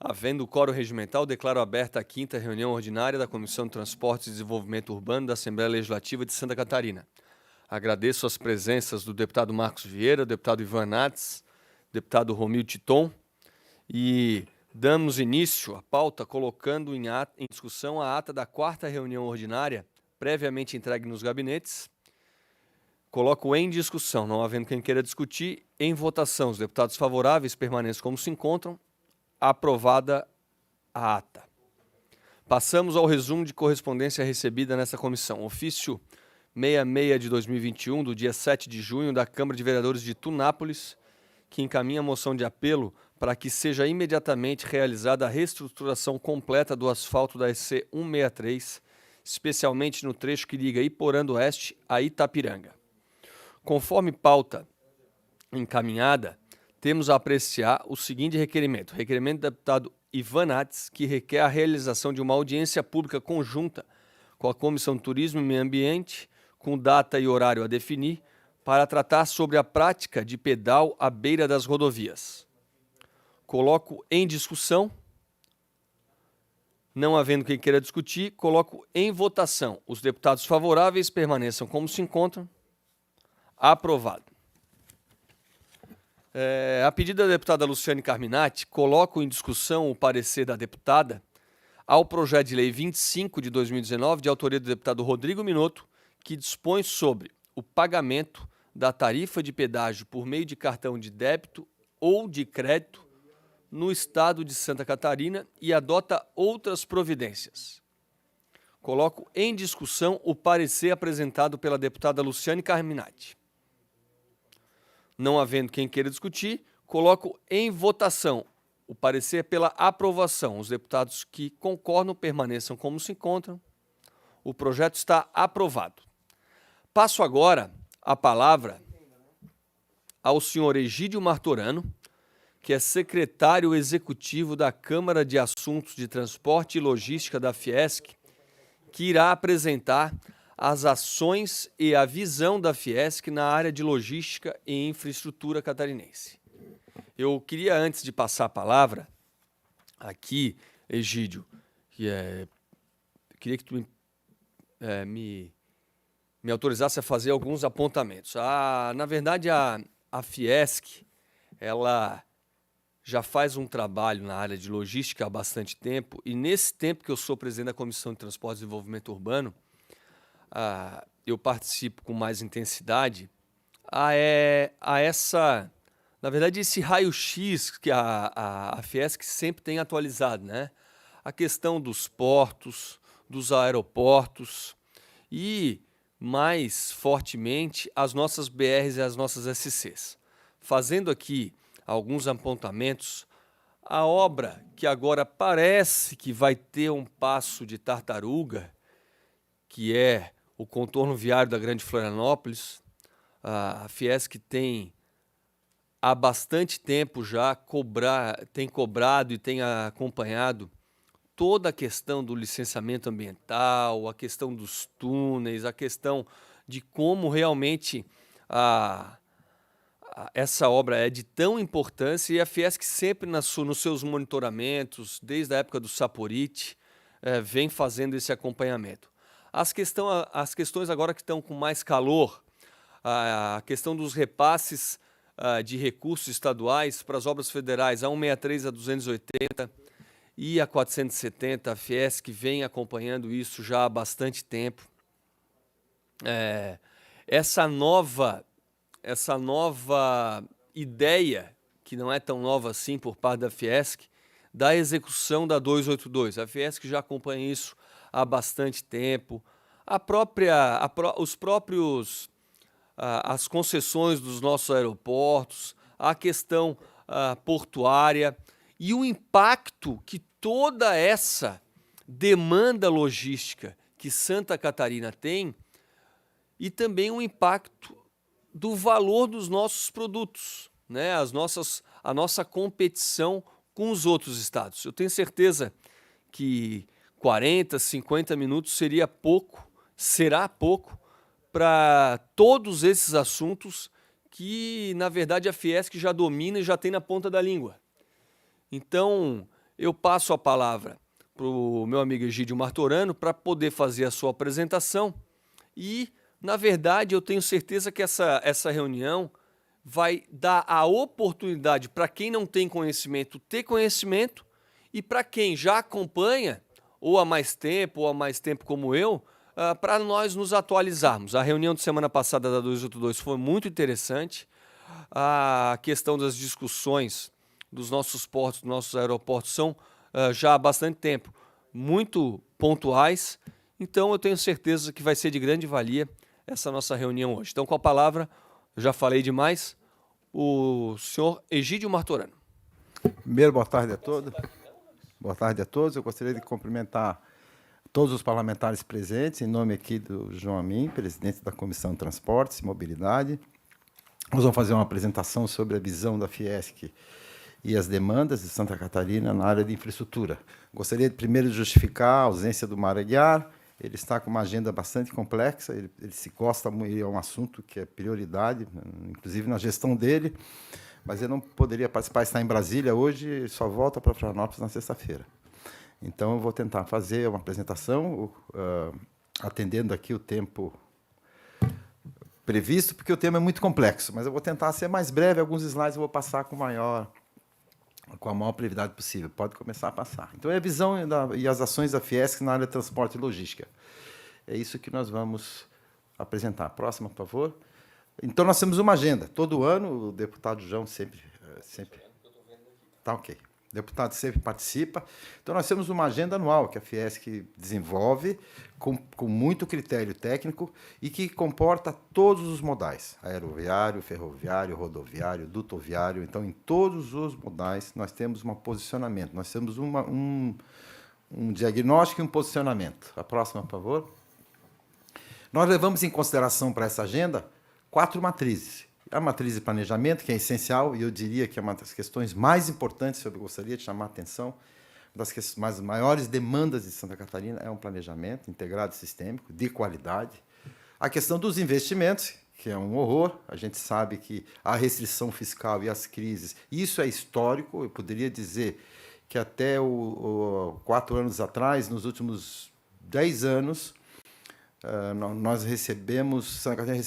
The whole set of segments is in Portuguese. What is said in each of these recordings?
Havendo quórum regimental, declaro aberta a 5ª reunião ordinária da Comissão de Transportes e Desenvolvimento Urbano da Assembleia Legislativa de Santa Catarina. Agradeço as presenças do deputado Marcos Vieira, deputado Ivan Nats, deputado Romildo Titon, e damos início à pauta colocando em discussão a ata da 4ª reunião ordinária, previamente entregue nos gabinetes. Coloco em discussão, não havendo quem queira discutir, em votação. Os deputados favoráveis permaneçam como se encontram. Aprovada a ata. Passamos ao resumo de correspondência recebida nessa comissão. Ofício 66 de 2021, do dia 7 de junho, da Câmara de Vereadores de Tunápolis, que encaminha a moção de apelo para que seja imediatamente realizada a reestruturação completa do asfalto da EC 163, especialmente no trecho que liga Iporã do Oeste a Itapiranga. Conforme pauta encaminhada, temos a apreciar o seguinte requerimento. Requerimento do deputado Ivan Nats, que requer a realização de uma audiência pública conjunta com a Comissão de Turismo e Meio Ambiente, com data e horário a definir, para tratar sobre a prática de pedal à beira das rodovias. Coloco em discussão. Não havendo quem queira discutir, coloco em votação. Os deputados favoráveis permaneçam como se encontram. Aprovado. A pedido da deputada Luciane Carminati, coloco em discussão o parecer da deputada ao projeto de lei 25 de 2019, de autoria do deputado Rodrigo Minotto, que dispõe sobre o pagamento da tarifa de pedágio por meio de cartão de débito ou de crédito no estado de Santa Catarina e adota outras providências. Coloco em discussão o parecer apresentado pela deputada Luciane Carminati. Não havendo quem queira discutir, coloco em votação o parecer pela aprovação. Os deputados que concordam permaneçam como se encontram. O projeto está aprovado. Passo agora a palavra ao senhor Egídio Martorano, que é secretário executivo da Câmara de Assuntos de Transporte e Logística da Fiesc, que irá apresentar as ações e a visão da Fiesc na área de logística e infraestrutura catarinense. Eu queria, antes de passar a palavra aqui, Egídio, queria que tu me autorizasse a fazer alguns apontamentos. Na verdade, a Fiesc, ela já faz um trabalho na área de logística há bastante tempo, e nesse tempo que eu sou presidente da Comissão de Transporte e Desenvolvimento Urbano, eu participo com mais intensidade na verdade, esse raio-x que a Fiesc sempre tem atualizado, né? A questão dos portos, dos aeroportos e, mais fortemente, as nossas BRs e as nossas SCs. Fazendo aqui alguns apontamentos, a obra que agora parece que vai ter um passo de tartaruga, que é o contorno viário da Grande Florianópolis. A Fiesc tem há bastante tempo já tem cobrado e tem acompanhado toda a questão do licenciamento ambiental, a questão dos túneis, a questão de como realmente essa obra é de tão importância, e a Fiesc sempre nos seus monitoramentos, desde a época do Saporite, vem fazendo esse acompanhamento. As questões agora que estão com mais calor, a questão dos repasses de recursos estaduais para as obras federais, a 163, a 280 e a 470, a Fiesc vem acompanhando isso já há bastante tempo. Essa nova ideia, que não é tão nova assim por parte da Fiesc, da execução da 282. A Fiesc já acompanha isso há bastante tempo. As concessões dos nossos aeroportos, a questão portuária e o impacto que toda essa demanda logística que Santa Catarina tem, e também o impacto do valor dos nossos produtos, né? A nossa competição com os outros estados. Eu tenho certeza que 40, 50 minutos será pouco para todos esses assuntos que, na verdade, a Fiesc já domina e já tem na ponta da língua. Então, eu passo a palavra para o meu amigo Egídio Martorano para poder fazer a sua apresentação e, na verdade, eu tenho certeza que essa reunião vai dar a oportunidade para quem não tem conhecimento ter conhecimento e para quem já acompanha, ou há mais tempo como eu, para nós nos atualizarmos. A reunião de semana passada da 282 foi muito interessante. A questão das discussões dos nossos portos, dos nossos aeroportos são já há bastante tempo muito pontuais. Então eu tenho certeza que vai ser de grande valia essa nossa reunião hoje. Então, com a palavra, eu já falei demais, o senhor Egídio Martorano. Primeiro, boa tarde a todos. Boa tarde a todos. Eu gostaria de cumprimentar todos os parlamentares presentes, em nome aqui do João Amin, presidente da Comissão de Transportes e Mobilidade. Nós vamos fazer uma apresentação sobre a visão da Fiesc e as demandas de Santa Catarina na área de infraestrutura. Gostaria de primeiro justificar a ausência do Mário Aguiar. Ele está com uma agenda bastante complexa, ele se gosta muito, é um assunto que é prioridade, inclusive na gestão dele, mas ele não poderia participar, está em Brasília hoje, só volta para Florianópolis na sexta-feira. Então, eu vou tentar fazer uma apresentação, atendendo aqui o tempo previsto, porque o tema é muito complexo, mas eu vou tentar ser mais breve, alguns slides eu vou passar com a maior brevidade possível. Pode começar a passar. Então, é a visão e as ações da Fiesc na área de transporte e logística. É isso que nós vamos apresentar. Próxima, por favor. Então, nós temos uma agenda. Todo ano, o deputado João sempre... Tá ok. O deputado sempre participa. Então, nós temos uma agenda anual que a Fiesc desenvolve com muito critério técnico e que comporta todos os modais, aeroviário, ferroviário, rodoviário, dutoviário. Então, em todos os modais, nós temos um posicionamento, nós temos um diagnóstico e um posicionamento. A próxima, por favor. Nós levamos em consideração para essa agenda 4 matrizes. A matriz de planejamento, que é essencial, e eu diria que é uma das questões mais importantes que eu gostaria de chamar a atenção, uma das maiores demandas de Santa Catarina é um planejamento integrado e sistêmico, de qualidade. A questão dos investimentos, que é um horror, a gente sabe que a restrição fiscal e as crises, isso é histórico, eu poderia dizer que até 4 anos atrás, nos últimos 10 anos, nós Santa Catarina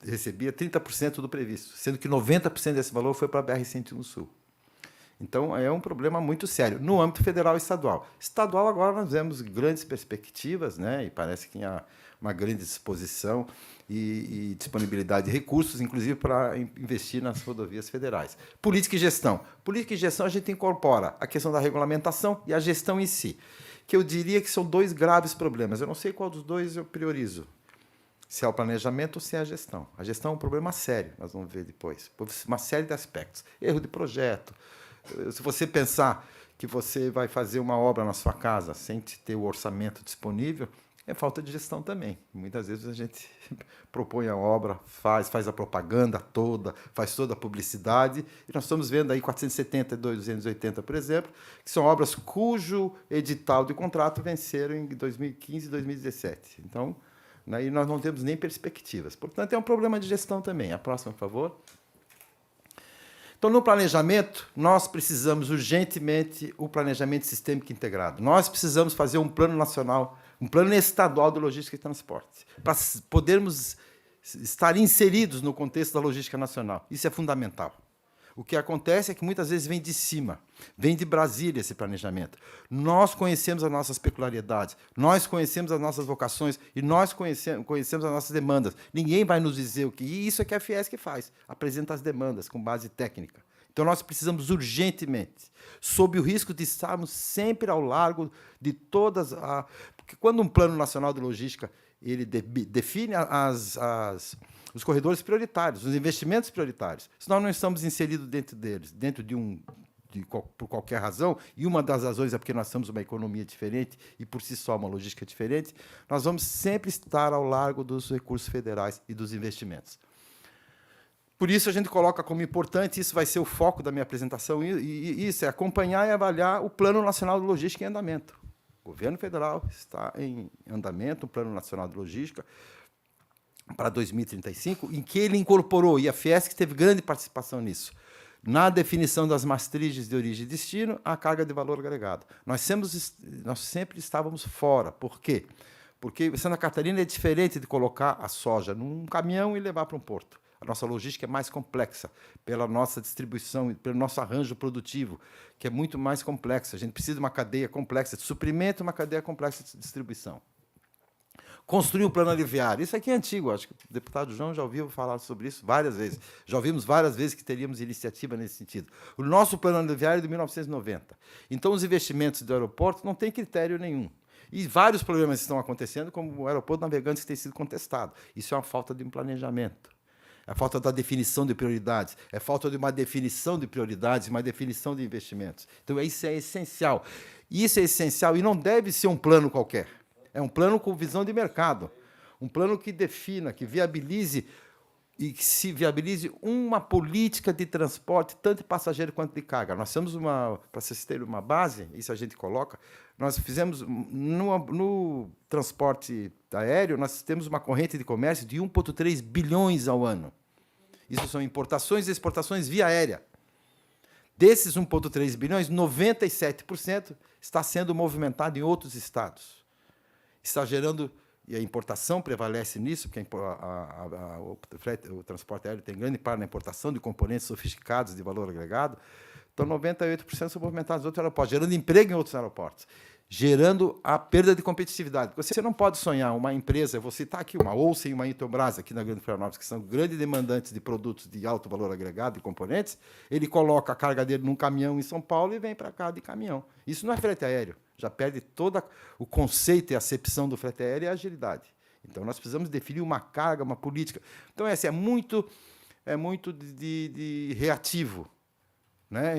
recebia 30% do previsto, sendo que 90% desse valor foi para a BR-101 no Sul. Então, é um problema muito sério, no âmbito federal e estadual. Estadual, agora, nós vemos grandes perspectivas, né? E parece que há uma grande disposição e disponibilidade de recursos, inclusive para investir nas rodovias federais. Política e gestão. Política e gestão, a gente incorpora a questão da regulamentação e a gestão em si, que eu diria que são 2 graves problemas. Eu não sei qual dos 2 eu priorizo. Se é o planejamento ou se é a gestão. A gestão é um problema sério, nós vamos ver depois, por uma série de aspectos. Erro de projeto. Se você pensar que você vai fazer uma obra na sua casa sem ter o orçamento disponível, é falta de gestão também. Muitas vezes a gente propõe a obra, faz a propaganda toda, faz toda a publicidade, e nós estamos vendo aí 470 e 280, por exemplo, que são obras cujo edital de contrato venceram em 2015 e 2017. Então, aí nós não temos nem perspectivas. Portanto, é um problema de gestão também. A próxima, por favor. Então, no planejamento, nós precisamos urgentemente o planejamento sistêmico integrado. Nós precisamos fazer um plano nacional, um plano estadual de logística e transporte, para podermos estar inseridos no contexto da logística nacional. Isso é fundamental. O que acontece é que muitas vezes vem de cima, vem de Brasília esse planejamento. Nós conhecemos as nossas peculiaridades, nós conhecemos as nossas vocações e nós conhecemos as nossas demandas. Ninguém vai nos dizer o que... E isso é que a Fiesc faz, apresenta as demandas com base técnica. Então, nós precisamos urgentemente, sob o risco de estarmos sempre ao largo de todas... Porque quando um Plano Nacional de Logística ele define os corredores prioritários, os investimentos prioritários. Se nós não estamos inseridos dentro deles, por qualquer razão, e uma das razões é porque nós temos uma economia diferente e, por si só, uma logística diferente, nós vamos sempre estar ao largo dos recursos federais e dos investimentos. Por isso, a gente coloca como importante, isso vai ser o foco da minha apresentação, e isso é acompanhar e avaliar o Plano Nacional de Logística em andamento. O governo federal está em andamento, o Plano Nacional de Logística, para 2035, em que ele incorporou, e a Fiesc teve grande participação nisso, Na definição das matriz de origem e destino, a carga de valor agregado. Nós sempre estávamos fora. Por quê? Porque Santa Catarina é diferente de colocar a soja num caminhão e levar para um porto. A nossa logística é mais complexa pela nossa distribuição, pelo nosso arranjo produtivo, que é muito mais complexa. A gente precisa de uma cadeia complexa de suprimento e uma cadeia complexa de distribuição. Construir um plano aliviário. Isso aqui é antigo, acho que o deputado João já ouviu falar sobre isso várias vezes. Já ouvimos várias vezes que teríamos iniciativa nesse sentido. O nosso plano aliviário é de 1990. Então, os investimentos do aeroporto não têm critério nenhum. E vários problemas estão acontecendo, como o aeroporto Navegantes que tem sido contestado. Isso é uma falta de um planejamento. É a falta da definição de prioridades. É a falta de uma definição de prioridades, uma definição de investimentos. Então, isso é essencial. Isso é essencial e não deve ser um plano qualquer. É um plano com visão de mercado. Um plano que defina, que viabilize e que se viabilize uma política de transporte, tanto de passageiro quanto de carga. Nós temos para vocês terem uma base, isso a gente coloca, nós fizemos, no transporte aéreo, nós temos uma corrente de comércio de 1,3 bilhões ao ano. Isso são importações e exportações via aérea. Desses 1,3 bilhões, 97% está sendo movimentado em outros estados. Está gerando, e a importação prevalece nisso, porque o transporte aéreo tem grande parte na importação de componentes sofisticados de valor agregado. Então, 98% são movimentados em outros aeroportos, gerando emprego em outros aeroportos, gerando a perda de competitividade. Você não pode sonhar uma empresa, eu vou citar aqui uma Olsen e uma Intelbras, aqui na Grande Florianópolis, que são grandes demandantes de produtos de alto valor agregado, de componentes, ele coloca a carga dele num caminhão em São Paulo e vem para cá de caminhão. Isso não é frete aéreo. Já perde todo o conceito e a acepção do frete aéreo e a agilidade. Então, nós precisamos definir uma carga, uma política. Então, é muito de reativo. Né?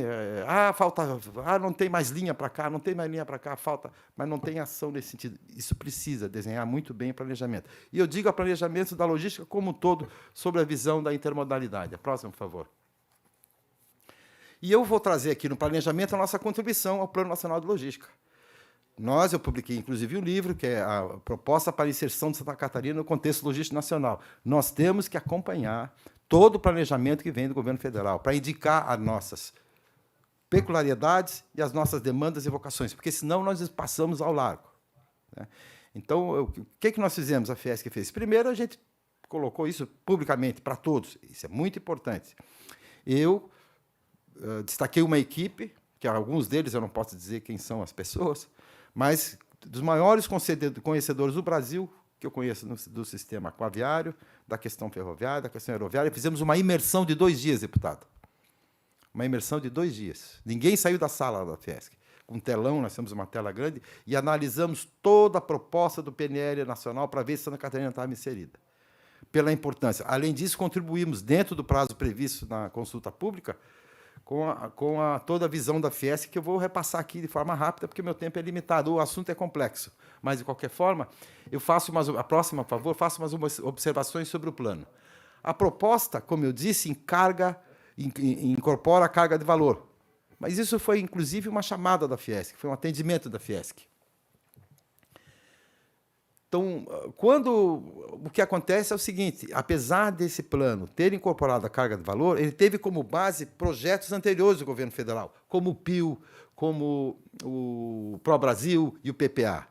Não tem mais linha para cá, não tem mais linha para cá, falta, mas não tem ação nesse sentido. Isso precisa desenhar muito bem planejamento. E eu digo a planejamento da logística como um todo, sobre a visão da intermodalidade. A próxima, por favor. E eu vou trazer aqui no planejamento a nossa contribuição ao Plano Nacional de Logística. Eu publiquei, inclusive, um livro, que é a Proposta para a Inserção de Santa Catarina no Contexto Logístico Nacional. Nós temos que acompanhar todo o planejamento que vem do governo federal, para indicar as nossas peculiaridades e as nossas demandas e vocações, porque, senão, nós passamos ao largo. Né? Então, o que nós fizemos, a Fiesc fez? Primeiro, a gente colocou isso publicamente para todos. Isso é muito importante. Eu destaquei uma equipe, que alguns deles eu não posso dizer quem são as pessoas, mas dos maiores conhecedores do Brasil, que eu conheço do sistema aquaviário, da questão ferroviária, da questão aeroviária, fizemos uma imersão de 2 dias, deputado. Uma imersão de 2 dias. Ninguém saiu da sala da Fiesc. Com um telão, nós temos uma tela grande, e analisamos toda a proposta do PNL nacional para ver se Santa Catarina estava inserida. Pela importância. Além disso, contribuímos, dentro do prazo previsto na consulta pública, com toda a visão da Fiesc, que eu vou repassar aqui de forma rápida, porque meu tempo é limitado, o assunto é complexo. Mas, de qualquer forma, eu faço a próxima, por favor, faço umas observações sobre o plano. A proposta, como eu disse, incorpora a carga de valor. Mas isso foi, inclusive, uma chamada da Fiesc, foi um atendimento da Fiesc. Então, o que acontece é o seguinte, apesar desse plano ter incorporado a carga de valor, ele teve como base projetos anteriores do governo federal, como o PIO, como o ProBrasil e o PPA,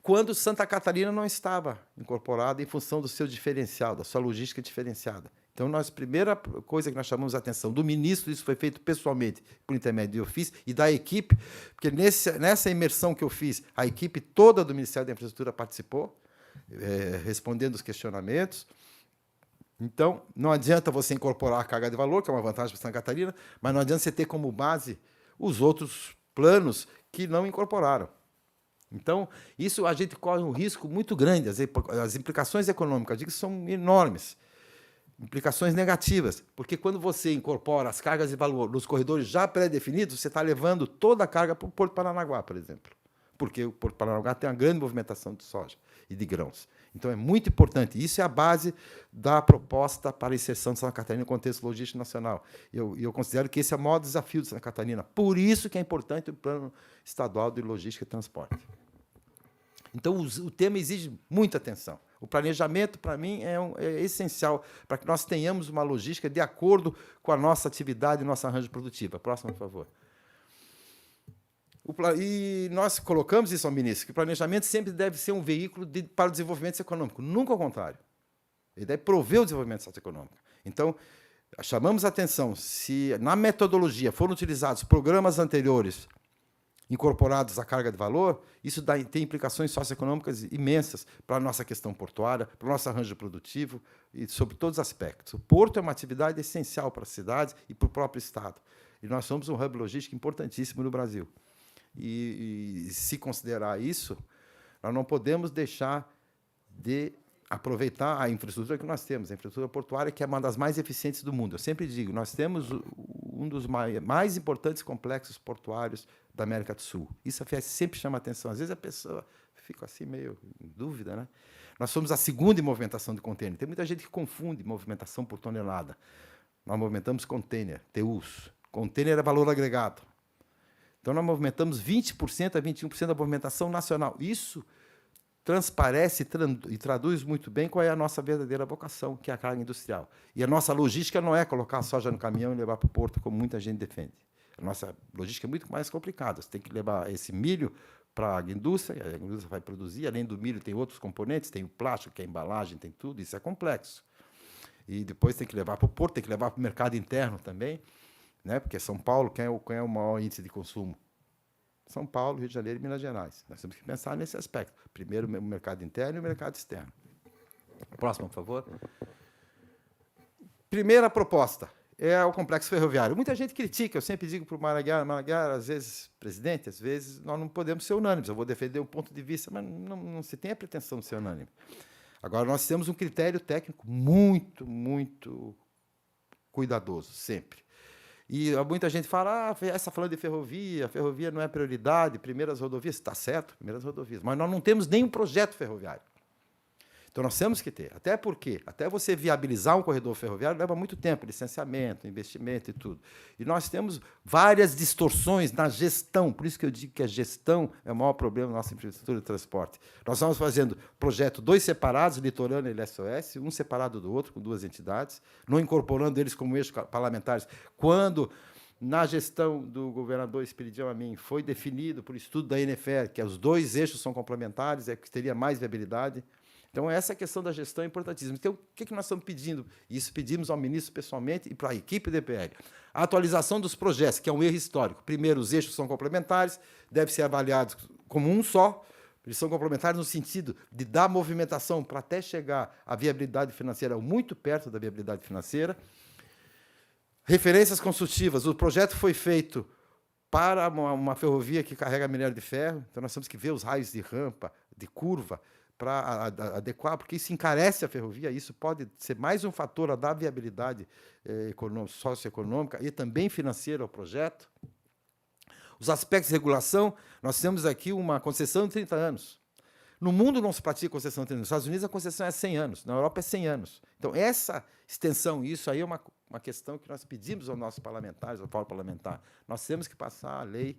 quando Santa Catarina não estava incorporada em função do seu diferencial, da sua logística diferenciada. Então, a primeira coisa que nós chamamos a atenção do ministro, isso foi feito pessoalmente, por intermédio eu fiz, e da equipe, porque nessa imersão que eu fiz, a equipe toda do Ministério da Infraestrutura participou, respondendo os questionamentos. Então, não adianta você incorporar a carga de valor, que é uma vantagem para Santa Catarina, mas não adianta você ter como base os outros planos que não incorporaram. Então, isso a gente corre um risco muito grande, as implicações econômicas disso são enormes. Implicações negativas, porque quando você incorpora as cargas de valor nos corredores já pré-definidos, você está levando toda a carga para o Porto Paranaguá, por exemplo, porque o Porto Paranaguá tem uma grande movimentação de soja e de grãos. Então, é muito importante. Isso é a base da proposta para a inserção de Santa Catarina no contexto logístico nacional. Eu considero que esse é o maior desafio de Santa Catarina. Por isso que é importante o Plano Estadual de Logística e Transporte. Então, o tema exige muita atenção. O planejamento, para mim, é essencial para que nós tenhamos uma logística de acordo com a nossa atividade e nossa arranjo produtiva. Próximo, por favor. E nós colocamos isso ao ministro, que o planejamento sempre deve ser um veículo para o desenvolvimento econômico, nunca ao contrário. Ele deve prover o desenvolvimento socioeconômico. Então, chamamos a atenção, se na metodologia foram utilizados programas anteriores incorporados à carga de valor, isso tem implicações socioeconômicas imensas para a nossa questão portuária, para o nosso arranjo produtivo e sobre todos os aspectos. O porto é uma atividade essencial para as cidades e para o próprio Estado. E nós somos um hub logístico importantíssimo no Brasil. E se considerar isso, nós não podemos deixar de aproveitar a infraestrutura que nós temos, a infraestrutura portuária, que é uma das mais eficientes do mundo. Eu sempre digo, nós temos um dos mais importantes complexos portuários da América do Sul. Isso a Fies sempre chama atenção. Às vezes a pessoa fica assim meio em dúvida, né? Nós somos a segunda em movimentação de contêiner. Tem muita gente que confunde movimentação por tonelada. Nós movimentamos contêiner, TUs. Contêiner é valor agregado. Então, nós movimentamos 20% a 21% da movimentação nacional. Isso transparece e traduz muito bem qual é a nossa verdadeira vocação, que é a carga industrial. E a nossa logística não é colocar a soja no caminhão e levar para o porto, como muita gente defende. A nossa logística é muito mais complicada. Você tem que levar esse milho para a agroindústria vai produzir. Além do milho, tem outros componentes, tem o plástico, que é a embalagem, tem tudo. Isso é complexo. E depois tem que levar para o porto, tem que levar para o mercado interno também, né? Porque São Paulo, quem é o maior índice de consumo? São Paulo, Rio de Janeiro e Minas Gerais. Nós temos que pensar nesse aspecto. Primeiro, o mercado interno e o mercado externo. Próximo, por favor. Primeira proposta é o complexo ferroviário. Muita gente critica, eu sempre digo para o Maragall, às vezes presidente, às vezes nós não podemos ser unânimes. Eu vou defender um ponto de vista, mas não se tem a pretensão de ser unânime. Agora, nós temos um critério técnico muito, muito cuidadoso, sempre. E muita gente fala, está falando de ferrovia, a ferrovia não é prioridade, primeiras rodovias. Está certo, primeiras rodovias. Mas nós não temos nenhum projeto ferroviário. Então, nós temos que ter. Até porque, até você viabilizar um corredor ferroviário, leva muito tempo, licenciamento, investimento e tudo. E nós temos várias distorções na gestão. Por isso que eu digo que a gestão é o maior problema da nossa infraestrutura de transporte. Nós estamos fazendo projeto 2 separados, litorâneo e LSOS, um separado do outro, com 2 entidades, não incorporando eles como eixos parlamentares. Quando, na gestão do governador Espiridião Amin, foi definido por estudo da NFR que os 2 eixos são complementares, é que teria mais viabilidade. Então, essa questão da gestão é importantíssima. Então, o que nós estamos pedindo? Isso pedimos ao ministro pessoalmente e para a equipe do DPL. A atualização dos projetos, que é um erro histórico. Primeiro, os eixos são complementares, devem ser avaliados como um só. Eles são complementares no sentido de dar movimentação para até chegar à viabilidade financeira, ou muito perto da viabilidade financeira. Referências construtivas. O projeto foi feito para uma ferrovia que carrega minério de ferro. Então, nós temos que ver os raios de rampa, de curva, para adequar, porque isso encarece a ferrovia, isso pode ser mais um fator a dar viabilidade socioeconômica e também financeira ao projeto. Os aspectos de regulação, nós temos aqui uma concessão de 30 anos. No mundo não se pratica concessão de 30 anos. Nos Estados Unidos a concessão é 100 anos, na Europa é 100 anos. Então, essa extensão, isso aí é uma questão que nós pedimos aos nossos parlamentares, ao fórum parlamentar. Nós temos que passar a lei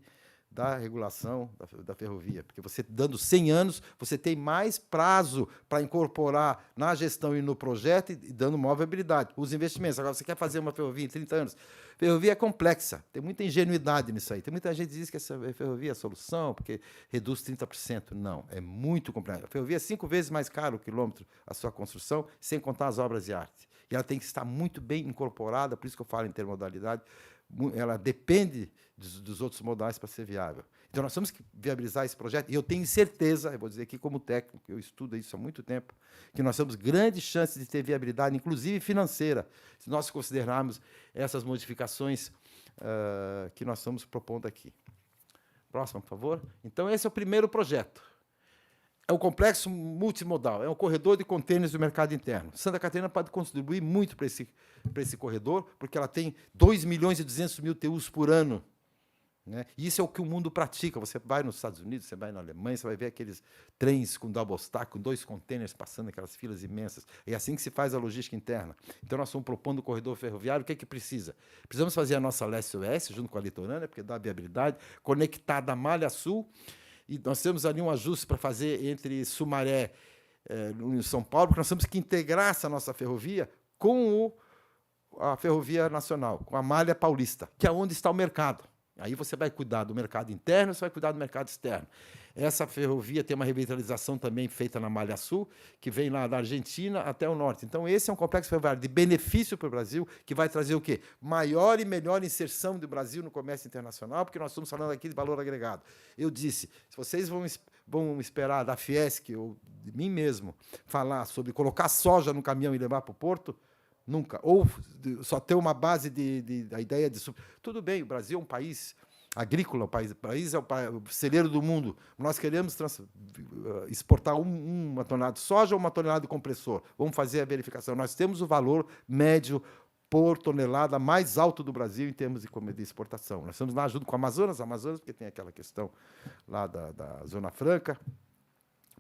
da regulação da ferrovia, porque você, dando 100 anos, você tem mais prazo para incorporar na gestão e no projeto e dando maior viabilidade. Os investimentos. Agora, você quer fazer uma ferrovia em 30 anos? Ferrovia é complexa, tem muita ingenuidade nisso aí. Tem muita gente que diz que essa ferrovia é a solução, porque reduz 30%. Não, é muito complexo. A ferrovia é 5 vezes mais caro o quilômetro a sua construção, sem contar as obras de arte. E ela tem que estar muito bem incorporada, por isso que eu falo em intermodalidade, ela depende dos outros modais para ser viável. Então, nós temos que viabilizar esse projeto, e eu tenho certeza, eu vou dizer aqui como técnico, eu estudo isso há muito tempo, que nós temos grandes chances de ter viabilidade, inclusive financeira, se nós considerarmos essas modificações que nós estamos propondo aqui. Próximo, por favor. Então, esse é o primeiro projeto. É um complexo multimodal, é um corredor de contêineres do mercado interno. Santa Catarina pode contribuir muito para esse corredor, porque ela tem 2.200.000 TUs por ano. Né? E isso é o que o mundo pratica. Você vai nos Estados Unidos, você vai na Alemanha, você vai ver aqueles trens com double stack, com 2 contêineres passando aquelas filas imensas. É assim que se faz a logística interna. Então, nós estamos propondo o corredor ferroviário. O que é que precisa? Precisamos fazer a nossa leste-oeste, junto com a litorânea, porque dá viabilidade, conectada a Malha Sul. E nós temos ali um ajuste para fazer entre Sumaré em São Paulo, porque nós temos que integrar essa nossa ferrovia com a ferrovia nacional, com a malha paulista, que é onde está o mercado. Aí você vai cuidar do mercado interno, você vai cuidar do mercado externo. Essa ferrovia tem uma revitalização também feita na Malha Sul, que vem lá da Argentina até o norte. Então, esse é um complexo ferroviário de benefício para o Brasil, que vai trazer o quê? Maior e melhor inserção do Brasil no comércio internacional, porque nós estamos falando aqui de valor agregado. Eu disse, se vocês vão esperar da Fiesc ou de mim mesmo falar sobre colocar soja no caminhão e levar para o porto, nunca. Ou só ter uma base da ideia de... Tudo bem, o Brasil é um país agrícola, o país é o celeiro do mundo. Nós queremos exportar uma tonelada de soja ou uma tonelada de compressor. Vamos fazer a verificação. Nós temos o valor médio por tonelada mais alto do Brasil em termos de exportação. Nós estamos lá junto com o Amazonas, porque tem aquela questão lá da Zona Franca.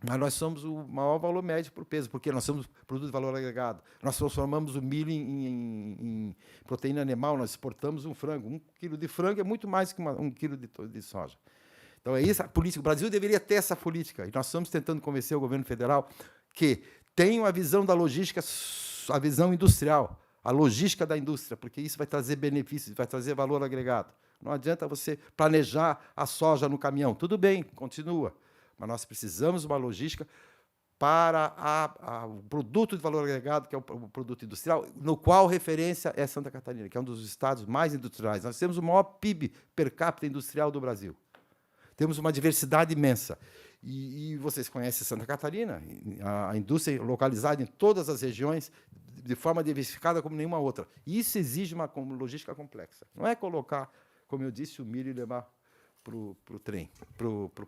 Mas nós somos o maior valor médio por peso, porque nós somos produto de valor agregado. Nós transformamos o milho em proteína animal, nós exportamos um frango. 1 quilo de frango é muito mais que 1 quilo de soja. Então, é isso a política. O Brasil deveria ter essa política. E nós estamos tentando convencer o governo federal que tenha a visão da logística, a visão industrial, a logística da indústria, porque isso vai trazer benefícios, vai trazer valor agregado. Não adianta você planejar a soja no caminhão. Tudo bem, continua. Mas nós precisamos de uma logística para o produto de valor agregado, que é o produto industrial, no qual referência é Santa Catarina, que é um dos estados mais industriais. Nós temos o maior PIB per capita industrial do Brasil. Temos uma diversidade imensa. E vocês conhecem Santa Catarina, a indústria localizada em todas as regiões, de forma diversificada como nenhuma outra. E isso exige uma logística complexa. Não é colocar, como eu disse, o milho e levar para o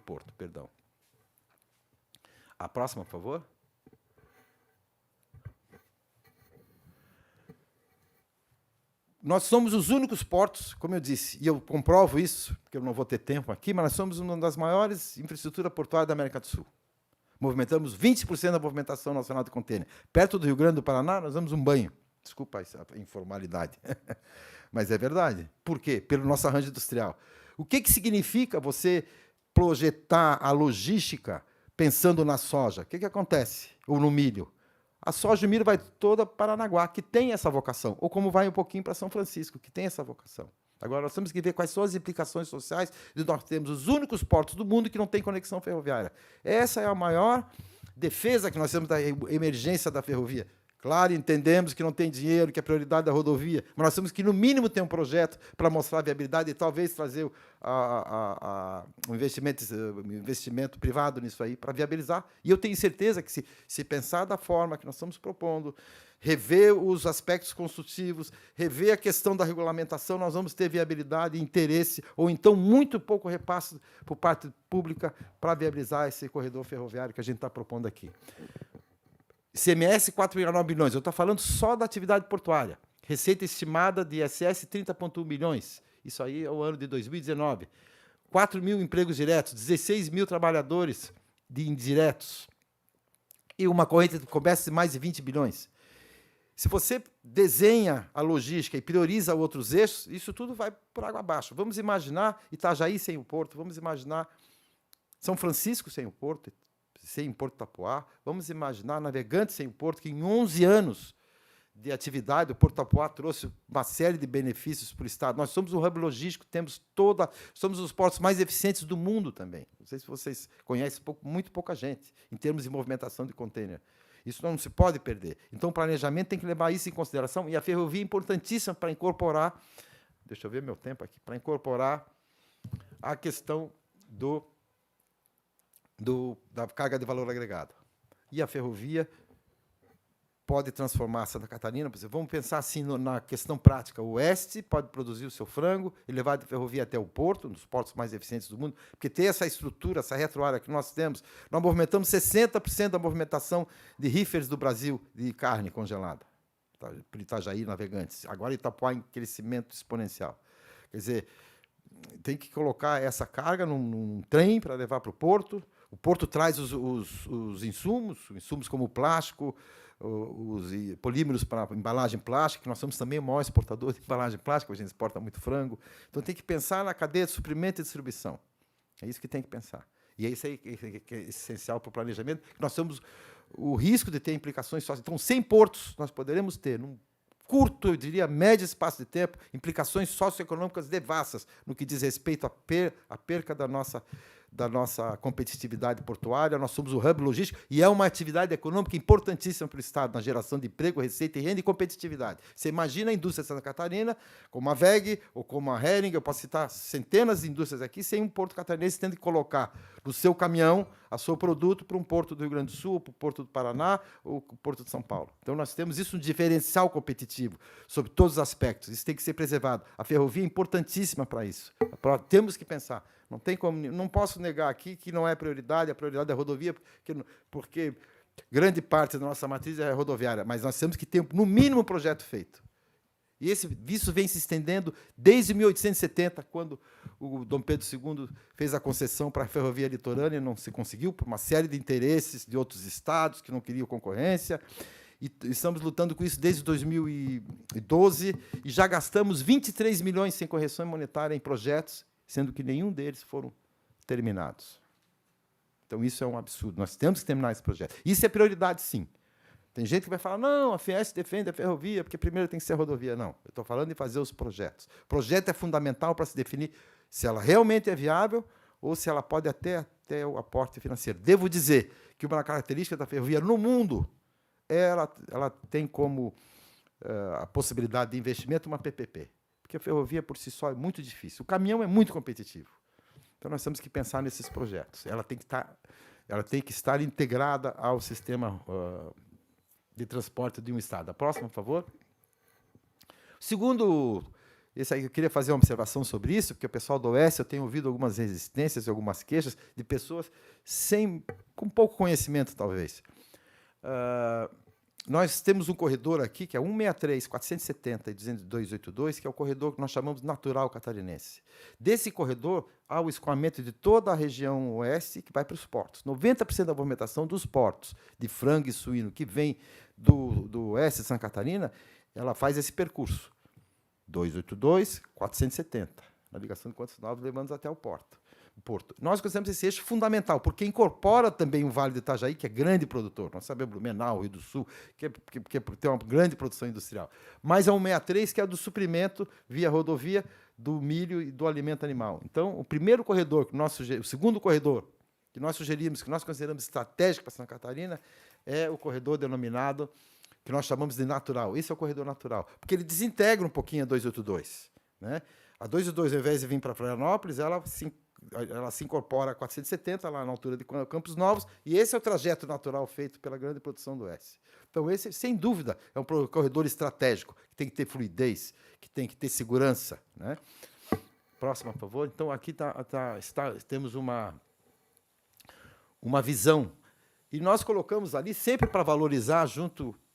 porto, perdão. A próxima, por favor. Nós somos os únicos portos, como eu disse, e eu comprovo isso, porque eu não vou ter tempo aqui, mas nós somos uma das maiores infraestruturas portuárias da América do Sul. Movimentamos 20% da movimentação nacional de contêiner. Perto do Rio Grande do Paraná, nós damos um banho. Desculpa essa informalidade. Mas é verdade. Por quê? Pelo nosso arranjo industrial. O que significa você projetar a logística pensando na soja? O que acontece? Ou no milho? A soja e o milho vai toda para Paranaguá, que tem essa vocação. Ou como vai um pouquinho para São Francisco, que tem essa vocação. Agora, nós temos que ver quais são as implicações sociais de nós termos os únicos portos do mundo que não têm conexão ferroviária. Essa é a maior defesa que nós temos da emergência da ferrovia. Claro, entendemos que não tem dinheiro, que a prioridade é a rodovia, mas nós temos que, no mínimo, ter um projeto para mostrar a viabilidade e talvez trazer um investimento privado nisso aí para viabilizar. E eu tenho certeza que, se pensar da forma que nós estamos propondo, rever os aspectos construtivos, rever a questão da regulamentação, nós vamos ter viabilidade e interesse, ou então muito pouco repasse por parte pública para viabilizar esse corredor ferroviário que a gente está propondo aqui. ICMS, 4,9 bilhões. Eu estou falando só da atividade portuária. Receita estimada de ISS, 30,1 bilhões. Isso aí é o ano de 2019. 4 mil empregos diretos, 16 mil trabalhadores de indiretos. E uma corrente de comércio de mais de 20 bilhões. Se você desenha a logística e prioriza outros eixos, isso tudo vai por água abaixo. Vamos imaginar Itajaí sem o porto, vamos imaginar São Francisco sem o porto, sem Porto Tapoá. Vamos imaginar Navegantes sem Porto, que em 11 anos de atividade, o Porto Tapoá trouxe uma série de benefícios para o Estado. Nós somos um hub logístico, somos os portos mais eficientes do mundo também. Não sei se vocês conhecem, muito pouca gente, em termos de movimentação de contêiner. Isso não se pode perder. Então, o planejamento tem que levar isso em consideração, e a ferrovia é importantíssima para incorporar, deixa eu ver meu tempo aqui, para incorporar a questão da carga de valor agregado. E a ferrovia pode transformar Santa Catarina. Vamos pensar assim na questão prática. O oeste pode produzir o seu frango e levar de ferrovia até o porto, um dos portos mais eficientes do mundo, porque tem essa estrutura, essa retroárea que nós temos. Nós movimentamos 60% da movimentação de reefers do Brasil de carne congelada. Por Itajaí, Navegantes. Agora Itapuá em crescimento exponencial. Quer dizer, tem que colocar essa carga num trem para levar para o porto. O porto traz os insumos como plástico, os polímeros para embalagem plástica, que nós somos também o maior exportador de embalagem plástica, a gente exporta muito frango. Então, tem que pensar na cadeia de suprimento e distribuição. É isso que tem que pensar. E é isso aí que é essencial para o planejamento. Nós somos o risco de ter implicações sociais. Então, 100 portos nós poderemos ter, num curto, eu diria, médio espaço de tempo, implicações socioeconômicas devastas no que diz respeito à perca da nossa competitividade portuária. Nós somos o hub logístico e é uma atividade econômica importantíssima para o Estado, na geração de emprego, receita, renda e competitividade. Você imagina a indústria de Santa Catarina, como a WEG ou como a Hering, eu posso citar centenas de indústrias aqui, sem um porto catarinense tendo que colocar no seu caminhão o seu produto para um porto do Rio Grande do Sul, para o porto do Paraná ou para o porto de São Paulo. Então, nós temos isso, um diferencial competitivo sobre todos os aspectos. Isso tem que ser preservado. A ferrovia é importantíssima para isso. Temos que pensar. Não tem como, não posso negar aqui que não é prioridade, a prioridade é a rodovia, porque grande parte da nossa matriz é rodoviária, mas nós temos que ter, no mínimo, um projeto feito. E isso vem se estendendo desde 1870, quando o Dom Pedro II fez a concessão para a ferrovia litorânea, não se conseguiu, por uma série de interesses de outros estados que não queriam concorrência. E estamos lutando com isso desde 2012 e já gastamos 23 milhões sem correção monetária em projetos, sendo que nenhum deles foram terminados. Então, isso é um absurdo. Nós temos que terminar esse projeto. Isso é prioridade, sim. Tem gente que vai falar, não, a Fiesp defende a ferrovia, porque primeiro tem que ser a rodovia. Não, eu estou falando de fazer os projetos. O projeto é fundamental para se definir se ela realmente é viável ou se ela pode até o aporte financeiro. Devo dizer que uma característica da ferrovia no mundo, ela tem como a possibilidade de investimento uma PPP. Porque a ferrovia, por si só, é muito difícil. O caminhão é muito competitivo. Então, nós temos que pensar nesses projetos. Ela tem que estar integrada ao sistema de transporte de um Estado. A próxima, por favor. Segundo, esse aí, eu queria fazer uma observação sobre isso, porque o pessoal do Oeste, eu tenho ouvido algumas resistências e algumas queixas de pessoas com pouco conhecimento, talvez. Nós temos um corredor aqui, que é 163, 470 e 282, que é o corredor que nós chamamos natural catarinense. Desse corredor, há o escoamento de toda a região oeste que vai para os portos. 90% da movimentação dos portos de frango e suíno que vem do oeste de Santa Catarina, ela faz esse percurso. 282, 470. Navegação de Quantos Novos, levando até o porto. Nós consideramos esse eixo fundamental, porque incorpora também o Vale do Itajaí, que é grande produtor. Nós sabemos Blumenau, Rio do Sul, que tem uma grande produção industrial. Mas é um 63, que é do suprimento via rodovia do milho e do alimento animal. Então, o primeiro corredor, o segundo corredor que nós sugerimos, que nós consideramos estratégico para Santa Catarina, é o corredor denominado, que nós chamamos de natural. Esse é o corredor natural, porque ele desintegra um pouquinho a 282. Né? A 282, ao invés de vir para Florianópolis, ela se incorpora a 470, lá na altura de Campos Novos, e esse é o trajeto natural feito pela grande produção do Oeste. Então, esse, sem dúvida, é um corredor estratégico, que tem que ter fluidez, que tem que ter segurança. Né? Próxima, por favor. Então, aqui temos uma visão, e nós colocamos ali, sempre para valorizar,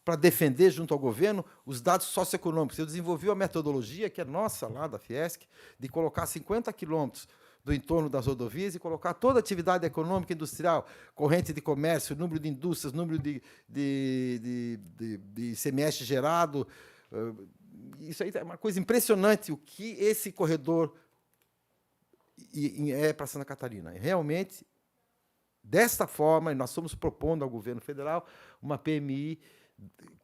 para defender junto ao governo, os dados socioeconômicos. Eu desenvolvi uma metodologia, que é nossa, lá da Fiesc, de colocar 50 quilômetros do entorno das rodovias e colocar toda a atividade econômica e industrial, corrente de comércio, número de indústrias, número de ICMS gerado. Isso aí é uma coisa impressionante, o que esse corredor é para Santa Catarina. Realmente, desta forma, nós estamos propondo ao governo federal uma PMI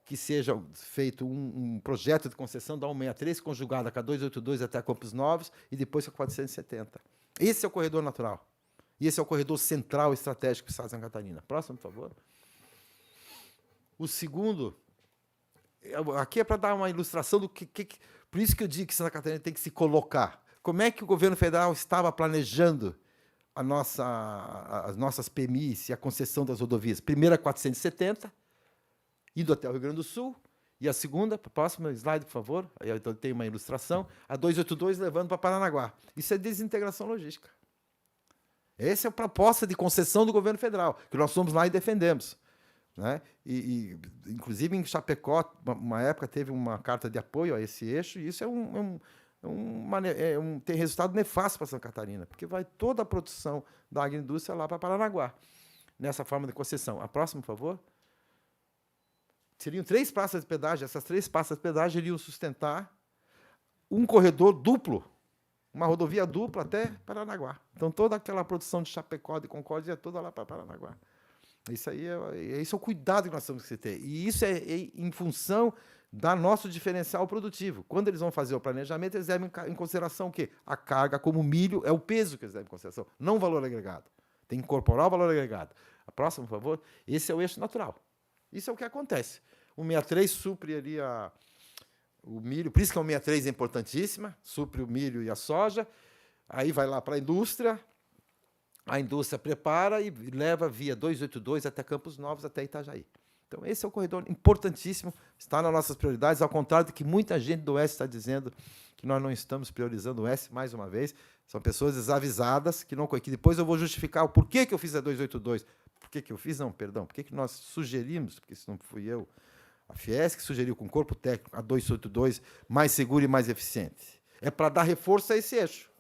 que seja feito um projeto de concessão da 163, conjugada com a 282 até Campos Novos e depois com a 470. Esse é o corredor natural. E esse é o corredor central estratégico do Estado de Santa Catarina. Próximo, por favor. O segundo, aqui é para dar uma ilustração do que... Por isso que eu digo que Santa Catarina tem que se colocar. Como é que o governo federal estava planejando as nossas PMIs e a concessão das rodovias? Primeira, 470, indo até o Rio Grande do Sul, e a segunda, próximo slide, por favor, aí então tem uma ilustração, a 282 levando para Paranaguá. Isso é desintegração logística. Essa é a proposta de concessão do governo federal, que nós fomos lá e defendemos. Né? Inclusive, em Chapecó, uma época, teve uma carta de apoio a esse eixo, e isso tem resultado nefasto para Santa Catarina, porque vai toda a produção da agroindústria lá para Paranaguá, nessa forma de concessão. A próxima, por favor. Seriam 3 praças de pedágio. Essas 3 praças de pedágio iriam sustentar um corredor duplo, uma rodovia dupla até Paranaguá. Então, toda aquela produção de Chapecó, de Concórdia, ia toda lá para Paranaguá. Isso aí esse é o cuidado que nós temos que ter. E isso é em função da nosso diferencial produtivo. Quando eles vão fazer o planejamento, eles devem em consideração o quê? A carga, como o milho, é o peso que eles devem em consideração, não o valor agregado. Tem que incorporar o valor agregado. A próxima, por favor. Esse é o eixo natural. Isso é o que acontece. O 63 supre ali o milho, por isso que a 63 é importantíssima, supre o milho e a soja, aí vai lá para a indústria prepara e leva via 282 até Campos Novos, até Itajaí. Então, esse é um corredor importantíssimo, está nas nossas prioridades, ao contrário do que muita gente do Oeste está dizendo, que nós não estamos priorizando o Oeste, mais uma vez. São pessoas desavisadas, que depois eu vou justificar o porquê que eu fiz a 282. Por que eu fiz? Não, perdão. Por que nós sugerimos, porque se não fui eu, a Fiesc sugeriu com o corpo técnico a 282 mais segura e mais eficiente. É para dar reforço a esse eixo.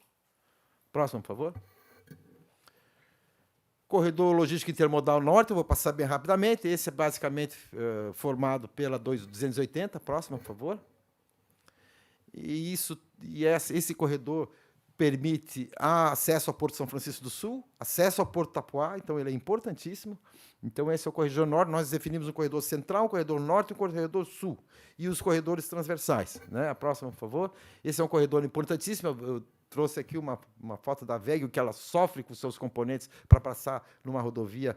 Próximo, por favor. Corredor logístico intermodal norte, eu vou passar bem rapidamente. Esse é basicamente formado pela 280. Próximo, por favor. Esse corredor permite acesso ao Porto São Francisco do Sul, acesso ao Porto Tapuá, então ele é importantíssimo. Então, esse é o corredor norte. Nós definimos um corredor central, um corredor norte e um corredor sul. E os corredores transversais. Né? A próxima, por favor. Esse é um corredor importantíssimo. Eu trouxe aqui uma foto da VEG, que ela sofre com seus componentes para passar numa rodovia